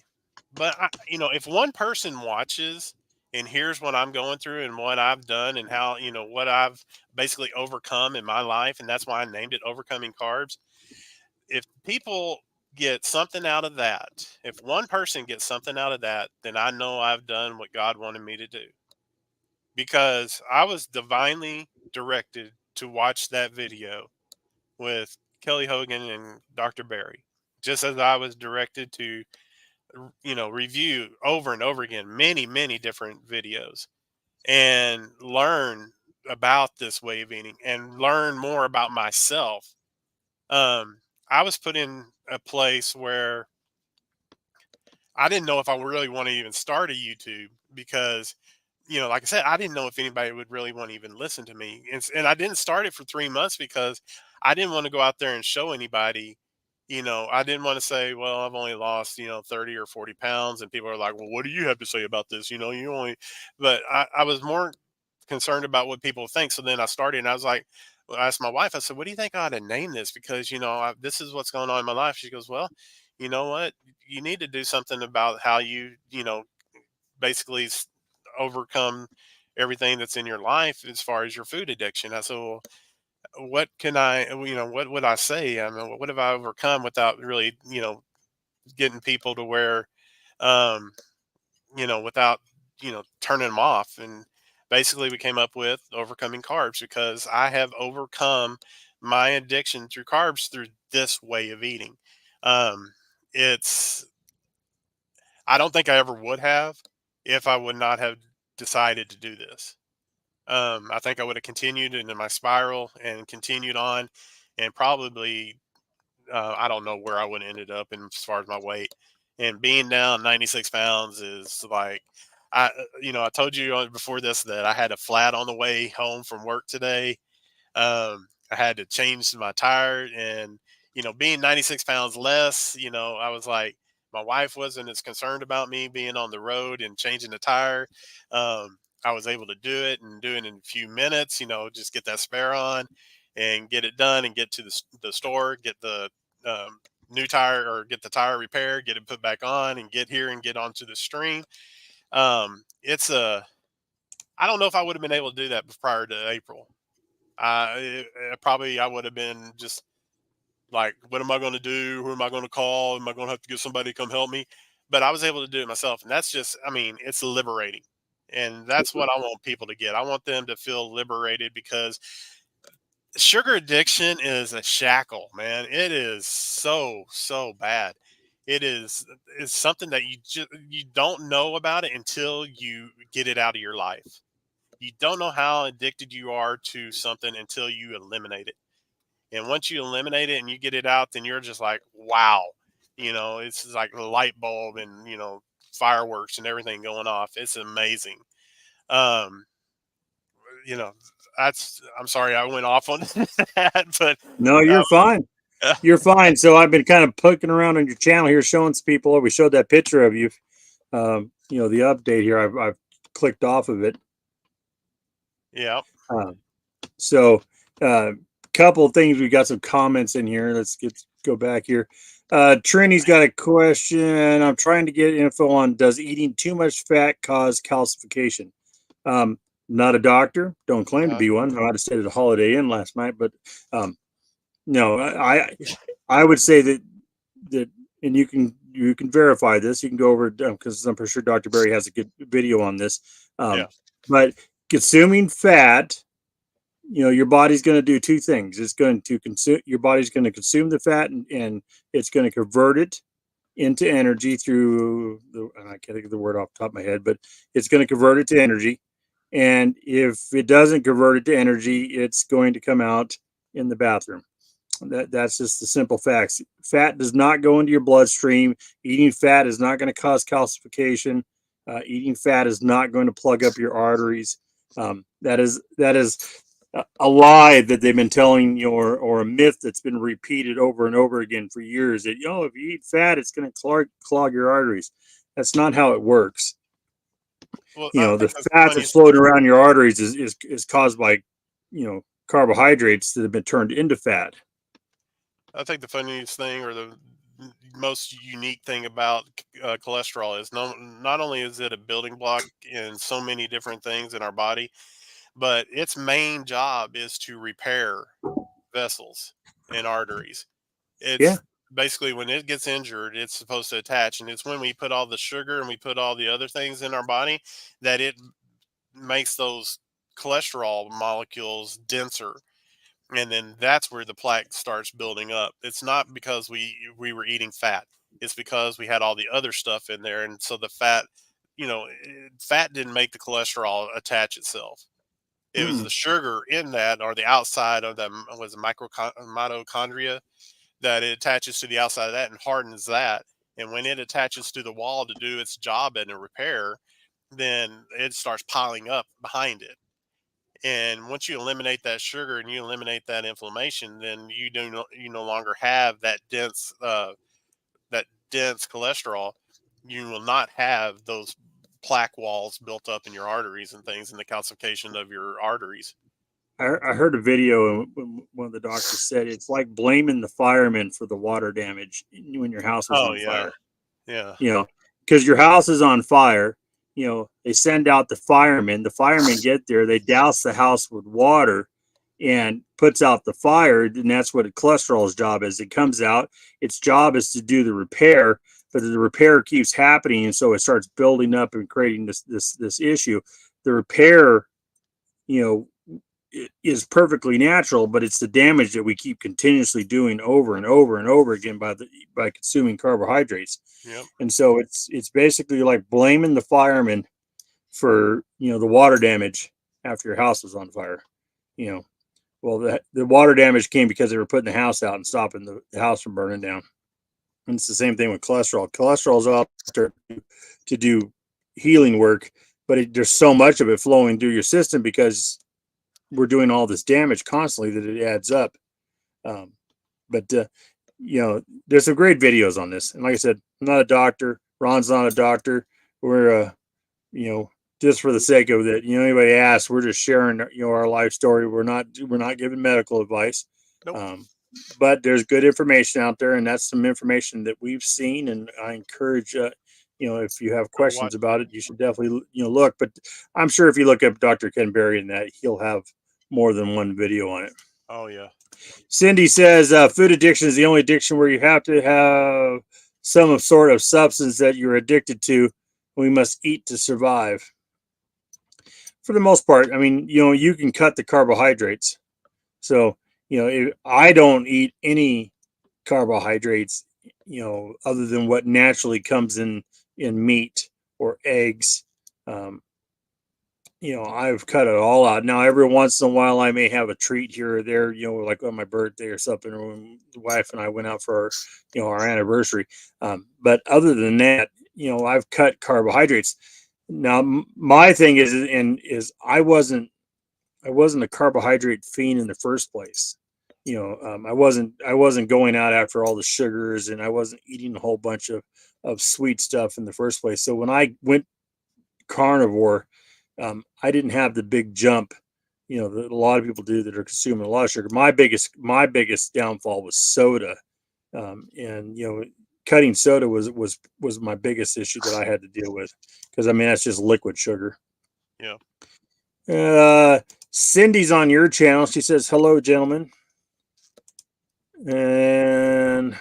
But if one person watches and hears what I'm going through and what I've done and how, what I've basically overcome in my life, and that's why I named it Overcoming Carbs. If people get something out of that, if one person gets something out of that, then I know I've done what God wanted me to do, because I was divinely directed to watch that video with Kelly Hogan and Dr. Barry, just as I was directed to, review over and over again many different videos and learn about this way of eating and learn more about myself. Um, I was put in a place where I didn't know if I really want to even start a YouTube, because, like I said, I didn't know if anybody would really want to even listen to me. And I didn't start it for 3 months because I didn't want to go out there and show anybody. I didn't want to say, well, I've only lost, 30 or 40 pounds. And people are like, well, what do you have to say about this? You only, but I was more concerned about what people think. So then I started, and I was like, well, I asked my wife, I said, what do you think I ought to name this? Because, this is what's going on in my life. She goes, well, you know what? You need to do something about how basically overcome everything that's in your life as far as your food addiction. I said, well, what can what would I say? I mean, what have I overcome without really, getting people to where, um, without, turning them off. And basically we came up with Overcoming Carbs, because I have overcome my addiction through carbs through this way of eating. Um, it's, I don't think I ever would have if I would not have decided to do this. I think I would have continued into my spiral and continued on, and probably, I don't know where I would have ended up in as far as my weight. And being down 96 pounds is like, I told you before this that I had a flat on the way home from work today. I had to change my tire, and, being 96 pounds less, I was like, my wife wasn't as concerned about me being on the road and changing the tire. I was able to do it and do it in a few minutes, just get that spare on and get it done and get to the store, get the, new tire, or get the tire repaired, get it put back on, and get here and get onto the stream. It's I don't know if I would have been able to do that prior to April. Probably I would have been just like, what am I going to do? Who am I going to call? Am I going to have to get somebody to come help me? But I was able to do it myself. And that's just, I mean, it's liberating. And that's what I want people to get. I want them to feel liberated, because sugar addiction is a shackle, man. It is so bad. It's something that you don't know about it until you get it out of your life. You don't know how addicted you are to something until you eliminate it. And once you eliminate it and you get it out, then you're just like, wow, it's like a light bulb and, fireworks and everything going off. It's amazing. Um, you know, I'm sorry I went off on that, but No, you're fine. uh, You're fine. So I've been kind of poking around on your channel here, showing some people. We showed that picture of you. The update here. I've clicked off of it. yeah. Uh, so, couple of things. We got some comments in here. Let's go back here. Trini's got a question. I'm trying to get info on, does eating too much fat cause calcification? Not a doctor. Don't claim to be one. I might have stayed at a Holiday Inn last night, but no, I would say that, and you can verify this. You can go over, because I'm pretty sure Dr. Barry has a good video on this. Yeah. But consuming fat, your body's going to do two things. It's going to consume, your body's going to consume the fat, and it's going to convert it into energy through and I can't think of the word off the top of my head, but it's going to convert it to energy. And if it doesn't convert it to energy, it's going to come out in the bathroom. That's just the simple facts. Fat does not go into your bloodstream. Eating fat is not going to cause calcification. Eating fat is not going to plug up your arteries. That is a lie that they've been telling you, or a myth that's been repeated over and over again for years, that, if you eat fat, it's going to clog your arteries. That's not how it works. Well, I The think that's the fat that's funniest. floating around your arteries is caused by, carbohydrates that have been turned into fat. I think the funniest thing, or the most unique thing about cholesterol is not only is it a building block in so many different things in our body, but its main job is to repair vessels and arteries. Yeah. It's basically when it gets injured, it's supposed to attach, and it's when we put all the sugar and we put all the other things in our body that it makes those cholesterol molecules denser, and then that's where the plaque starts building up. It's not because we were eating fat. It's because we had all the other stuff in there, and so the fat, fat didn't make the cholesterol attach itself. It was Mm. the sugar in that, or the outside of the was it mitochondria, that it attaches to the outside of that and hardens that. And when it attaches to the wall to do its job and a repair, then it starts piling up behind it. And once you eliminate that sugar and you eliminate that inflammation, then you no longer have that dense cholesterol. You will not have those plaque walls built up in your arteries and things, and the calcification of your arteries. I heard a video and one of the doctors said it's like blaming the firemen for the water damage when your house was Oh on yeah, fire. yeah, You know, because your house is on fire. They send out the firemen. The firemen get there, they douse the house with water and puts out the fire. And that's what cholesterol's job is. It comes out, its job is to do the repair, but the repair keeps happening. And so it starts building up and creating this issue. The repair, you know, is perfectly natural, but it's the damage that we keep continuously doing over and over and over again by consuming carbohydrates. yep. And so it's basically like blaming the firemen for the water damage after your house was on fire. You know, well the water damage came because they were putting the house out and stopping the house from burning down. And it's the same thing with cholesterol. Cholesterol is out there to do healing work, but there's so much of it flowing through your system because we're doing all this damage constantly that it adds up. Um, but there's some great videos on this. And like I said, I'm not a doctor. Ron's not a doctor. We're, you know, just for the sake of that, anybody asks, we're just sharing, our life story. We're not giving medical advice. Nope. Um, but there's good information out there, and that's some information that we've seen. And I encourage, if you have Go questions watch. about it, you should definitely, look. But I'm sure if you look up Dr. Ken Berry and that, he'll have more than one video on it. Oh yeah. Cindy says food addiction is the only addiction where you have to have some sort of substance that you're addicted to. We must eat to survive. For the most part, I mean, you can cut the carbohydrates. So, if I don't eat any carbohydrates, other than what naturally comes in meat or eggs. Um, I've cut it all out. Now, every once in a while, I may have a treat here or there, like on my birthday or something, or when the wife and I went out for our anniversary. But other than that, I've cut carbohydrates. Now, my thing is I wasn't a carbohydrate fiend in the first place. I wasn't going out after all the sugars, and I wasn't eating a whole bunch of sweet stuff in the first place. So when I went carnivore, I didn't have the big jump, that a lot of people do that are consuming a lot of sugar. My biggest downfall was soda, and cutting soda was my biggest issue that I had to deal with because I mean that's just liquid sugar. Yeah. Uh, Cindy's on your channel. She says hello, gentlemen, and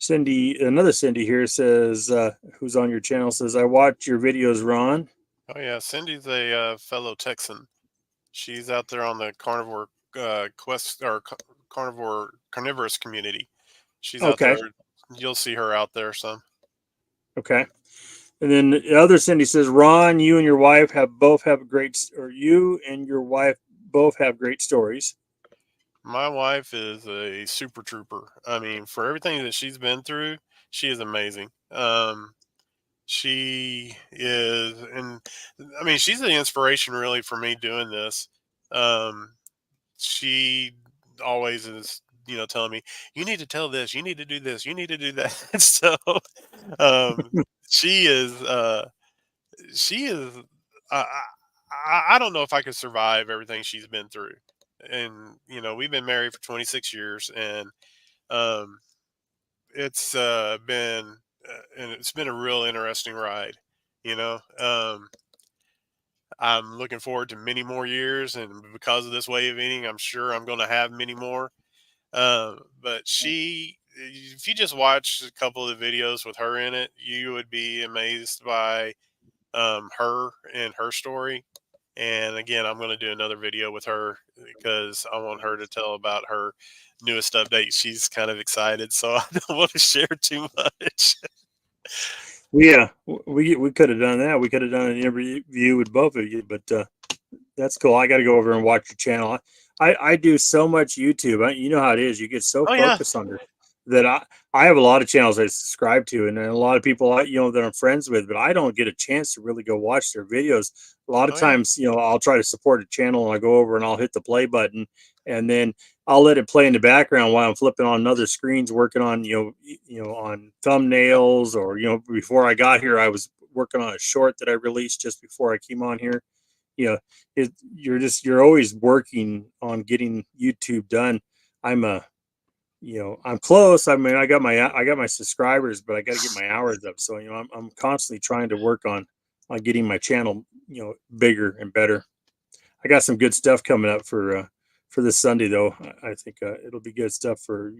another Cindy here says, who's on your channel, says I watch your videos, Ron. Oh yeah. Cindy's a fellow Texan. She's out there on the carnivore quest, or carnivorous community. She's out there. Okay. You'll see her out there some. Okay. And then the other Cindy says, Ron, you and your wife you and your wife both have great stories. My wife is a super trooper. I mean, for everything that she's been through, she is amazing. She is, and I mean, she's the inspiration really for me doing this. Um, she always is, telling me, you need to tell this, you need to do this, you need to do that. So, um, she is, she is, I, I don't know if I could survive everything she's been through. And, we've been married for 26 years, and Um, it's been and it's been a real interesting ride. You know, I'm looking forward to many more years, and because of this way of eating, I'm sure I'm going to have many more. But if you just watch a couple of the videos with her in it, you would be amazed by her and her story. And again, I'm going to do another video with her because I want her to tell about her newest update. She's kind of excited, so I don't want to share too much. We could have done that. We could have done an interview with both of you, but that's cool. I got to go over and watch your channel. I do so much YouTube. You know how it is. You get so Oh yeah, focused on it that I have a lot of channels I subscribe to, and a lot of people that I'm friends with, but I don't get a chance to really go watch their videos. A lot of oh yeah, times, I'll try to support a channel and I go over and I'll hit the play button, and then I'll let it play in the background while I'm flipping on other screens, working on on thumbnails, or before I got here, I was working on a short that I released just before I came on here. you know you're always working on getting YouTube done. I'm close. I mean, I got my subscribers, but I got to get my hours up. So I'm constantly trying to work on getting my channel bigger and better. I got some good stuff coming up for this Sunday, though. I think it'll be good stuff for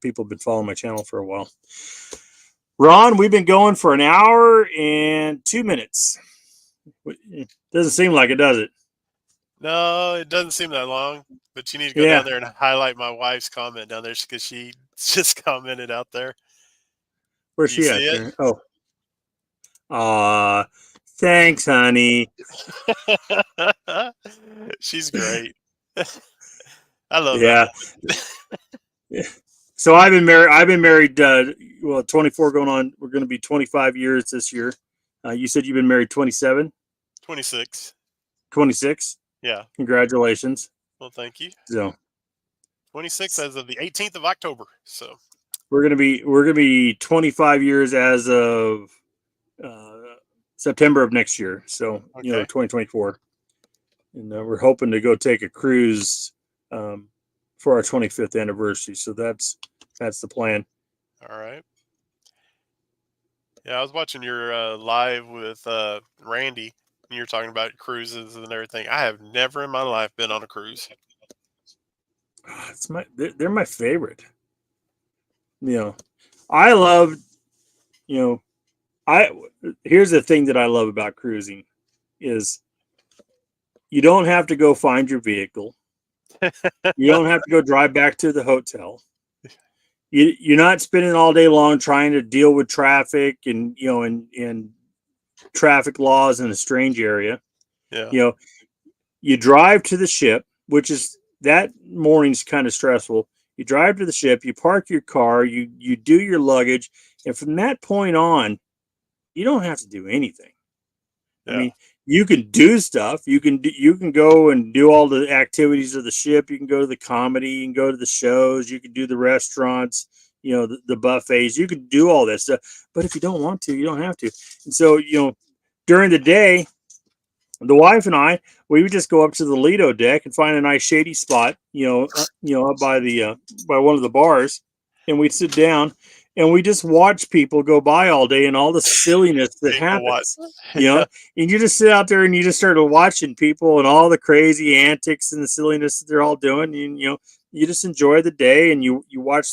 people who've been following my channel for a while. Ron, we've been going for an hour and 2 minutes. It doesn't seem like it, does it? no, it doesn't seem that long. But you need to go Yeah. down there and highlight my wife's comment down there because she just commented out there. Where's You she see at it? there? Oh, thanks, honey. She's great. I love that Yeah. woman. So I've been married, 24 going on. We're going to be 25 years this year. You said you've been married 27, 26. 26. Yeah. Congratulations. Well, thank you. So 26 as of the 18th of October. So, we're gonna be 25 years as of uh, September of next year. So okay. 2024, and we're hoping to go take a cruise um, for our 25th anniversary. So that's the plan. All right. Yeah, I was watching your live with Randy, and you're talking about cruises and everything. I have never in my life been on a cruise. They're my favorite. I love you know I Here's the thing that I love about cruising is you don't have to go find your vehicle. You don't have to go drive back to the hotel. You're not spending all day long trying to deal with traffic and traffic laws in a strange area. Yeah. You know, you drive to the ship, which is that morning's kind of stressful. You drive to the ship, you park your car, you do your luggage, and from that point on, you don't have to do anything. I Yeah. mean, you can do stuff. You can go and do all the activities of the ship. You can go to the comedy. You can go to the shows. You can do the restaurants. The buffets. You can do all that stuff. But if you don't want to, you don't have to. And so during the day, the wife and we would just go up to the Lido deck and find a nice shady spot, up by one of the bars, and we'd sit down and we just watch people go by all day and all the silliness that People what? happens, and you just sit out there and you just started watching people and all the crazy antics and the silliness that they're all doing, and you just enjoy the day, and you watch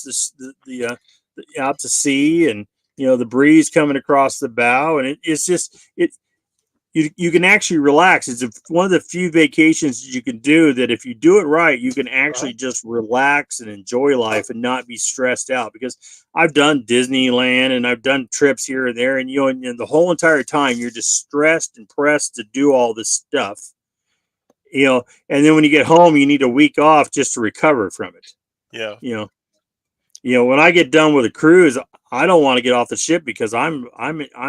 out to sea, and the breeze coming across the bow, and it's just you can actually relax. It's one of the few vacations you can do that if you do it right, you can Uh-huh. actually just relax and enjoy life and not be stressed out. Because I've done Disneyland and I've done trips here and there, and and the whole entire time you're just stressed and pressed to do all this stuff. And then when you get home, you need a week off just to recover from it. Yeah. You know, when I get done with a cruise, I don't want to get off the ship because I'm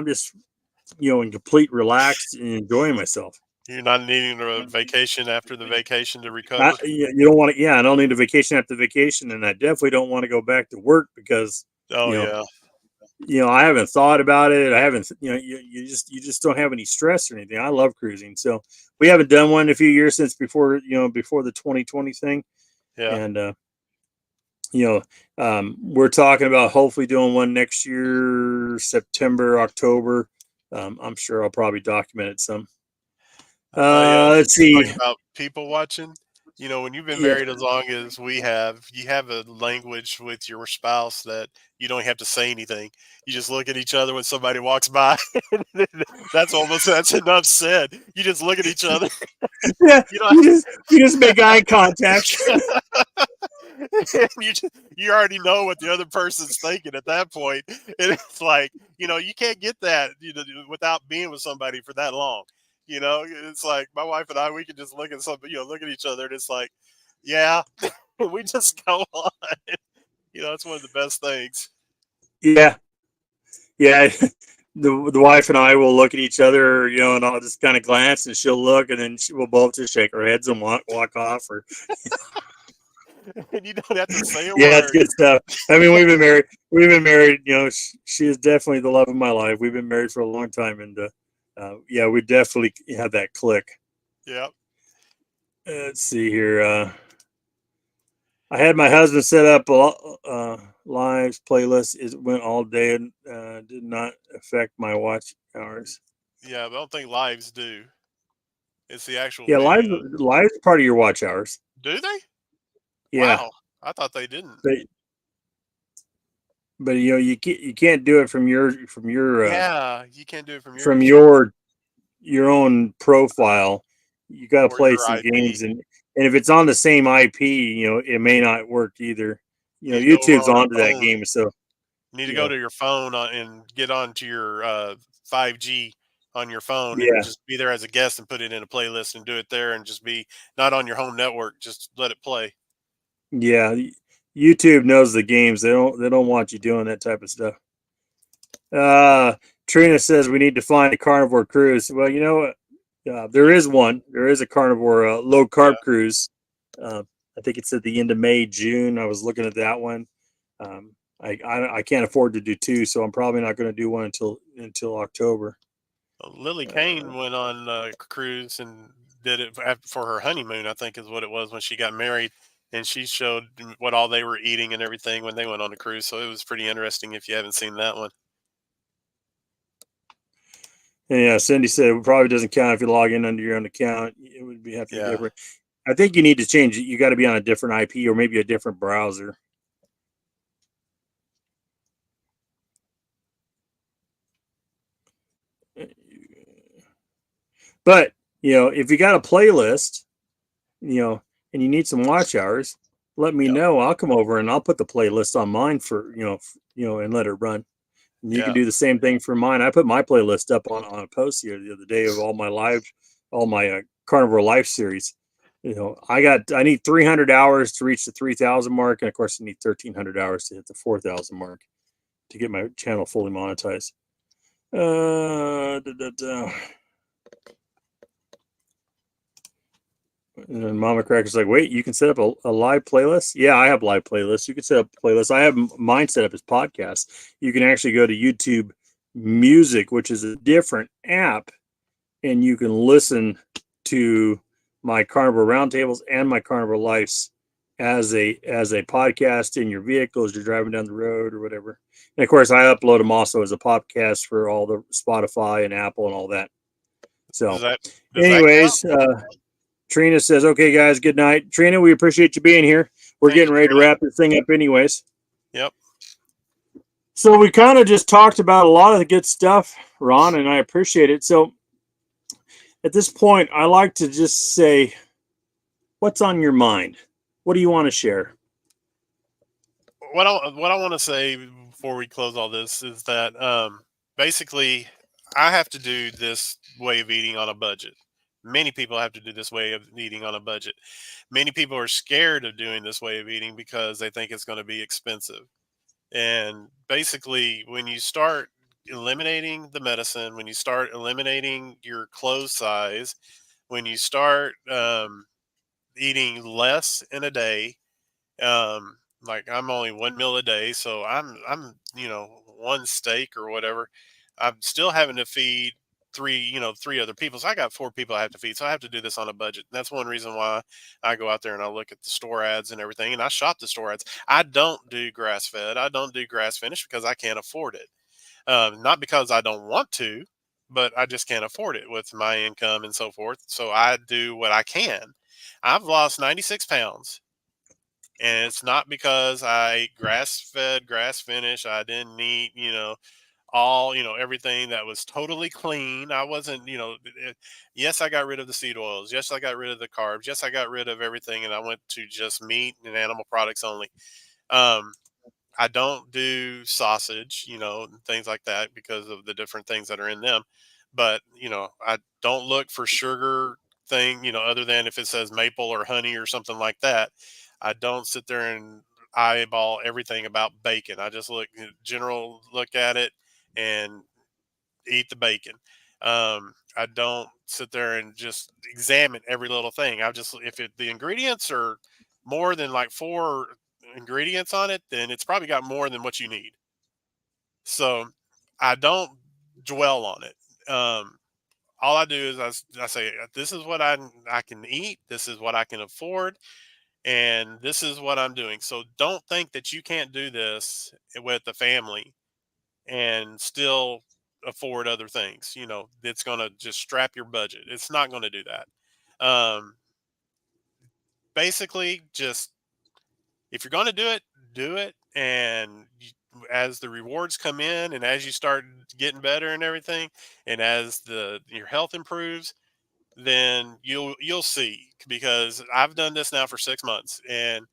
just in complete relaxed and enjoying myself. You're not needing a vacation after the vacation to recover. You don't want to. Yeah, I don't need a vacation after vacation, and I definitely don't want to go back to work because Oh you know, yeah. I haven't thought about it. I haven't. You just don't have any stress or anything. I love cruising, so we haven't done one in a few years since before the 2020 thing, Yeah. and you we're talking about hopefully doing one next year, September, October. I'm sure I'll probably document it some. I tell you, Let's talk see. about people watching. You know, when you've been Yeah, married as long as we have, you have a language with your spouse that you don't have to say anything. You just look at each other when somebody walks by. That's enough said. You just look at each other. yeah. You know, You just make eye contact. you already know what the other person's thinking at that point, and it's like you can't get that without being with somebody for that long. It's like my wife and I, we can just look at something, look at each other, and it's like, yeah, we just go on. It's one of the best things. Yeah, yeah. The wife and I will look at each other, and I'll just kind of glance, and she'll look, and then we'll both just shake our heads and walk off. Or And you don't have to say a yeah, it's word. good stuff. I mean, we've been married. We've been married. She is definitely the love of my life. We've been married for a long time, and yeah, we definitely have that click. Yeah. Let's see here. I had my husband set up lives playlist. It went all day and did not affect my watch hours. Yeah, but I don't think lives do. It's the actual Yeah, live video. live is part of your watch hours. Do they? Yeah, Wow. I thought they didn't. but you can't do it Yeah, you can't do it from from yours your own profile. You got to or play your some IP. games, and if it's on the same IP, it may not work either. You need to go over YouTube's on onto your that phone. game, so You need to you go know, to your phone and get onto your 5G on your phone and yeah, just be there as a guest and put it in a playlist and do it there and just be not on your home network. Just let it play. yeah. YouTube knows the games. They don't want you doing that type of stuff. Uh, Trina says we need to find a carnivore cruise. Well, you know what? There is one. There is a carnivore low Yeah. carb cruise. Uh, I think it's at the end of May, June. I was looking at that one. Um, I can't afford to do two, so I'm probably not going to do one until October. Lily Uh, Kane went on a cruise and did it for her honeymoon, I think is what it was when she got married. And she showed what all they were eating and everything when they went on the cruise. So it was pretty interesting if you haven't seen that one. and yeah, Cindy said it probably doesn't count if you log in under your own account. It would have to be Yeah. different. I think you need to change it. You got to be on a different IP or maybe a different browser. But if you got a playlist, you know, and you need some watch hours, let me Yeah. know. I'll come over and I'll put the playlist on mine for and let it run. And you can Yeah. do the same thing for mine. I put my playlist up on a post here the other day of all my Carnivore Life series. I need 300 hours to reach the 3,000 mark, and of course, I need 1,300 hours to hit the 4,000 mark to get my channel fully monetized. Da, da, da. And Mama Cracker's like, wait, you can set up a live playlist? Yeah, I have live playlists. You can set up playlists. I have mine set up as podcasts. You can actually go to YouTube Music, which is a different app, and you can listen to my Carnivore Roundtables and my Carnivore Lives as a podcast in your vehicle as you're driving down the road or whatever. And of course, I upload them also as a podcast for all the Spotify and Apple and all that. Does So, that does that count? anyways, Trina says, okay, guys, good night. Trina, we appreciate you being here. We're Thank you, getting ready to Trina. wrap this thing up, anyways. Yep. So, we kind of just talked about a lot of the good stuff, Ron, and I appreciate it. So, at this point, I like to just say, what's on your mind? What do you want to share? What I want to say before we close all this is that basically I have to do this way of eating on a budget. Many people have to do this way of eating on a budget. Many people are scared of doing this way of eating because they think it's going to be expensive. And basically, when you start eliminating the medicine, when you start eliminating your clothes size, when you start eating less in a day, like I'm only one meal a day, so I'm one steak or whatever. I'm still having to feed. three other people. So I got 4 people I have to feed. So I have to do this on a budget. That's one reason why I go out there and I look at the store ads and everything, and I shop the store ads. I don't do grass fed. I don't do grass finished because I can't afford it. Not because I don't want to, but I just can't afford it with my income and so forth. So I do what I can. I've lost 96 pounds, and it's not because I ate grass fed, grass finished. I didn't eat, everything that was totally clean. I wasn't, yes, I got rid of the seed oils. Yes, I got rid of the carbs. Yes, I got rid of everything, and I went to just meat and animal products only. Um, I don't do sausage, and things like that because of the different things that are in them. But, I don't look for sugar thing, other than if it says maple or honey or something like that. I don't sit there and eyeball everything about bacon. I just general look at it and eat the bacon. I don't sit there and just examine every little thing. If the ingredients are more than like 4 ingredients on it, then it's probably got more than what you need. So I don't dwell on it. All I do is I say, this is what I can eat. This is what I can afford. And this is what I'm doing. So don't think that you can't do this with the family and still afford other things. It's going to just strap your budget. It's not going to do that. Basically, just if you're going to do it. And as the rewards come in and as you start getting better and everything, and as your health improves, then you'll see, because I've done this now for 6 months, and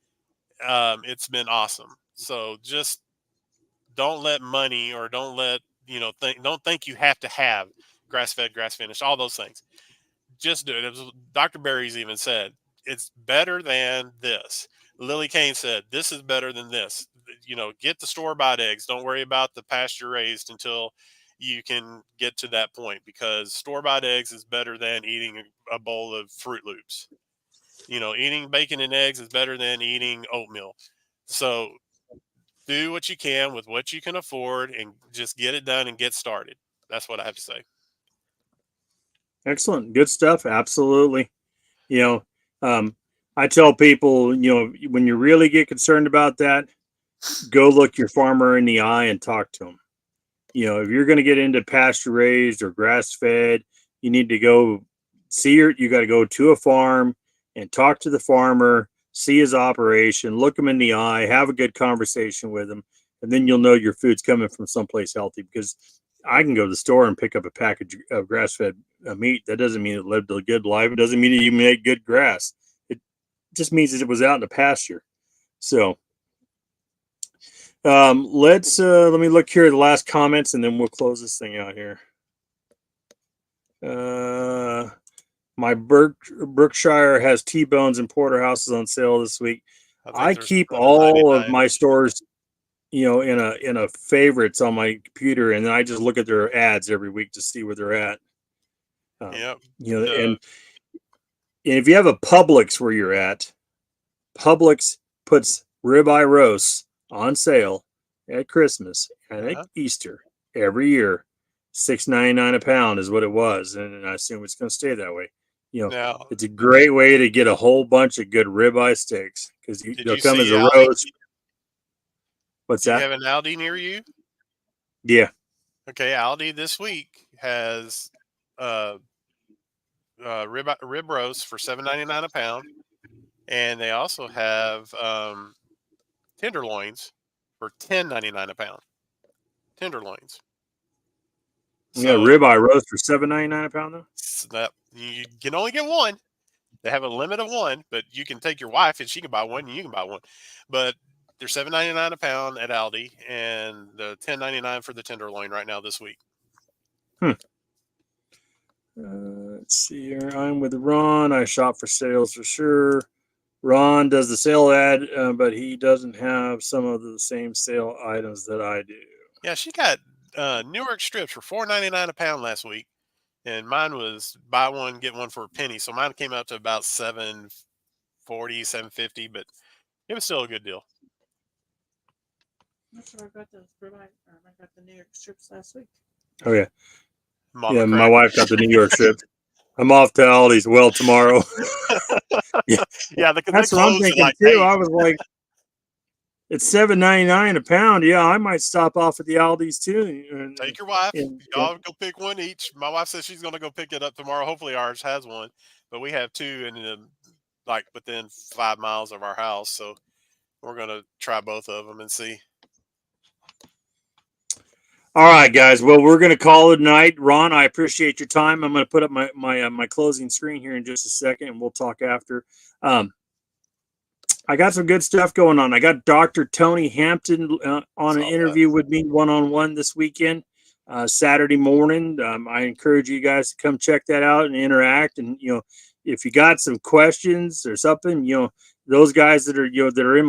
it's been awesome. So just don't let money, or don't think you have to have grass fed, grass finished, all those things. Just do it. Dr. Berry's even said it's better than this. Lily Kane said this is better than this. Get the store bought eggs. Don't worry about the pasture raised until you can get to that point, because store bought eggs is better than eating a bowl of Fruit Loops. Eating bacon and eggs is better than eating oatmeal. So do what you can with what you can afford and just get it done and get started. That's what I have to say. Excellent. Good stuff. Absolutely. You know, I tell people, when you really get concerned about that, go look your farmer in the eye and talk to him. If you're going to get into pasture raised or grass fed, you need to go you got to go to a farm and talk to the farmer, see his operation, look him in the eye, have a good conversation with him, and then you'll know your food's coming from someplace healthy. Because I can go to the store and pick up a package of grass fed meat. That doesn't mean it lived a good life. It doesn't mean that you made good grass. It just means that it was out in the pasture. So, let me look here at the last comments, and then we'll close this thing out here. My Brookshire has T-bones and porterhouses on sale this week. I keep all of my stores, in a favorites on my computer, and then I just look at their ads every week to see where they're at. Yep. And if you have a Publix where you're at, Publix puts ribeye roasts on sale at Christmas and at Easter every year. $6.99 a pound is what it was, and I assume it's going to stay that way. It's a great way to get a whole bunch of good ribeye steaks, because they'll come as a roast. What's that? Do you have an Aldi near you? Yeah. Okay, Aldi this week has rib roast for $7.99 a pound, and they also have tenderloins for $10.99 a pound. Tenderloins. Yeah, ribeye roast for $7.99 a pound, though. That you can only get one. They have a limit of one, but you can take your wife and she can buy one, and you can buy one. But they're $7.99 a pound at Aldi, and the $10.99 for the tenderloin right now this week. Let's see here. I'm with Ron. I shop for sales for sure. Ron does the sale ad, but he doesn't have some of the same sale items that I do. Yeah, she got Newark strips for $4.99 a pound last week, and mine was buy one get one for a penny. So mine came out to about $7.40, $7.50, but it was still a good deal. I'm sure I got those ribeye. I got the New York strips last week. Oh yeah. Mama Yeah, my cracker. wife got the New York strip. I'm off to Aldi's well tomorrow. Yeah, Yeah, because they that's what I'm close at thinking like too. 8. I was like, it's $7.99 a pound. Yeah, I might stop off at the Aldi's too. Take your wife. Yeah. Y'all go pick one each. My wife says she's gonna go pick it up tomorrow. Hopefully ours has one, but we have two and then like within 5 miles of our house, so we're gonna try both of them and see. All right, guys. Well, we're going to call it a night. Ron, I appreciate your time. I'm going to put up my closing screen here in just a second, and we'll talk after. I got some good stuff going on. I got Dr. Tony Hampton on an Saw that. interview with me one-on-one this weekend, Saturday morning. I encourage you guys to come check that out and interact. And if you got some questions or something, those guys that are that are in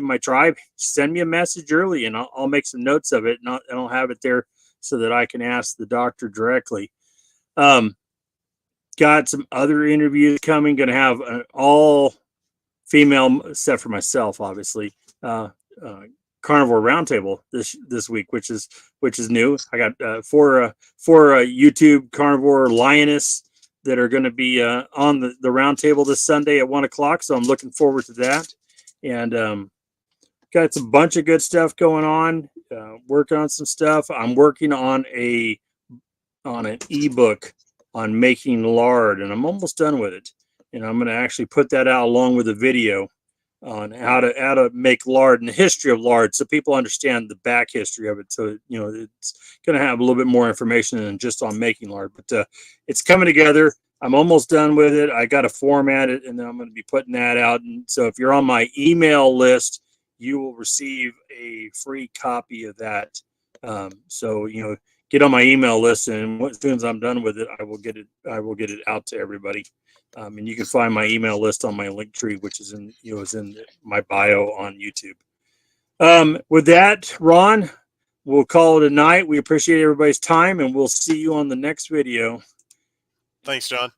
my tribe, send me a message early, and I'll make some notes of it, and I'll have it there so that I can ask the doctor directly. Got some other interviews coming. Going to have all female, except for myself, obviously. Carnivore roundtable this week, which is new. I got four YouTube carnivore lioness that are going to be on the roundtable this Sunday at 1:00. So I'm looking forward to that. And got a bunch of good stuff going on. Working on some stuff. I'm working on an ebook on making lard, and I'm almost done with it. And I'm going to actually put that out along with a video on how to make lard and the history of lard, so people understand the back history of it. So it's going to have a little bit more information than just on making lard, but it's coming together. I'm almost done with it. I got to format it, and then I'm going to be putting that out. And so if you're on my email list, you will receive a free copy of that. So get on my email list, and as soon as I'm done with it, I will get it out to everybody. And you can find my email list on my link tree, which is in my bio on YouTube. With that, Ron, we'll call it a night. We appreciate everybody's time, and we'll see you on the next video. Thanks, John.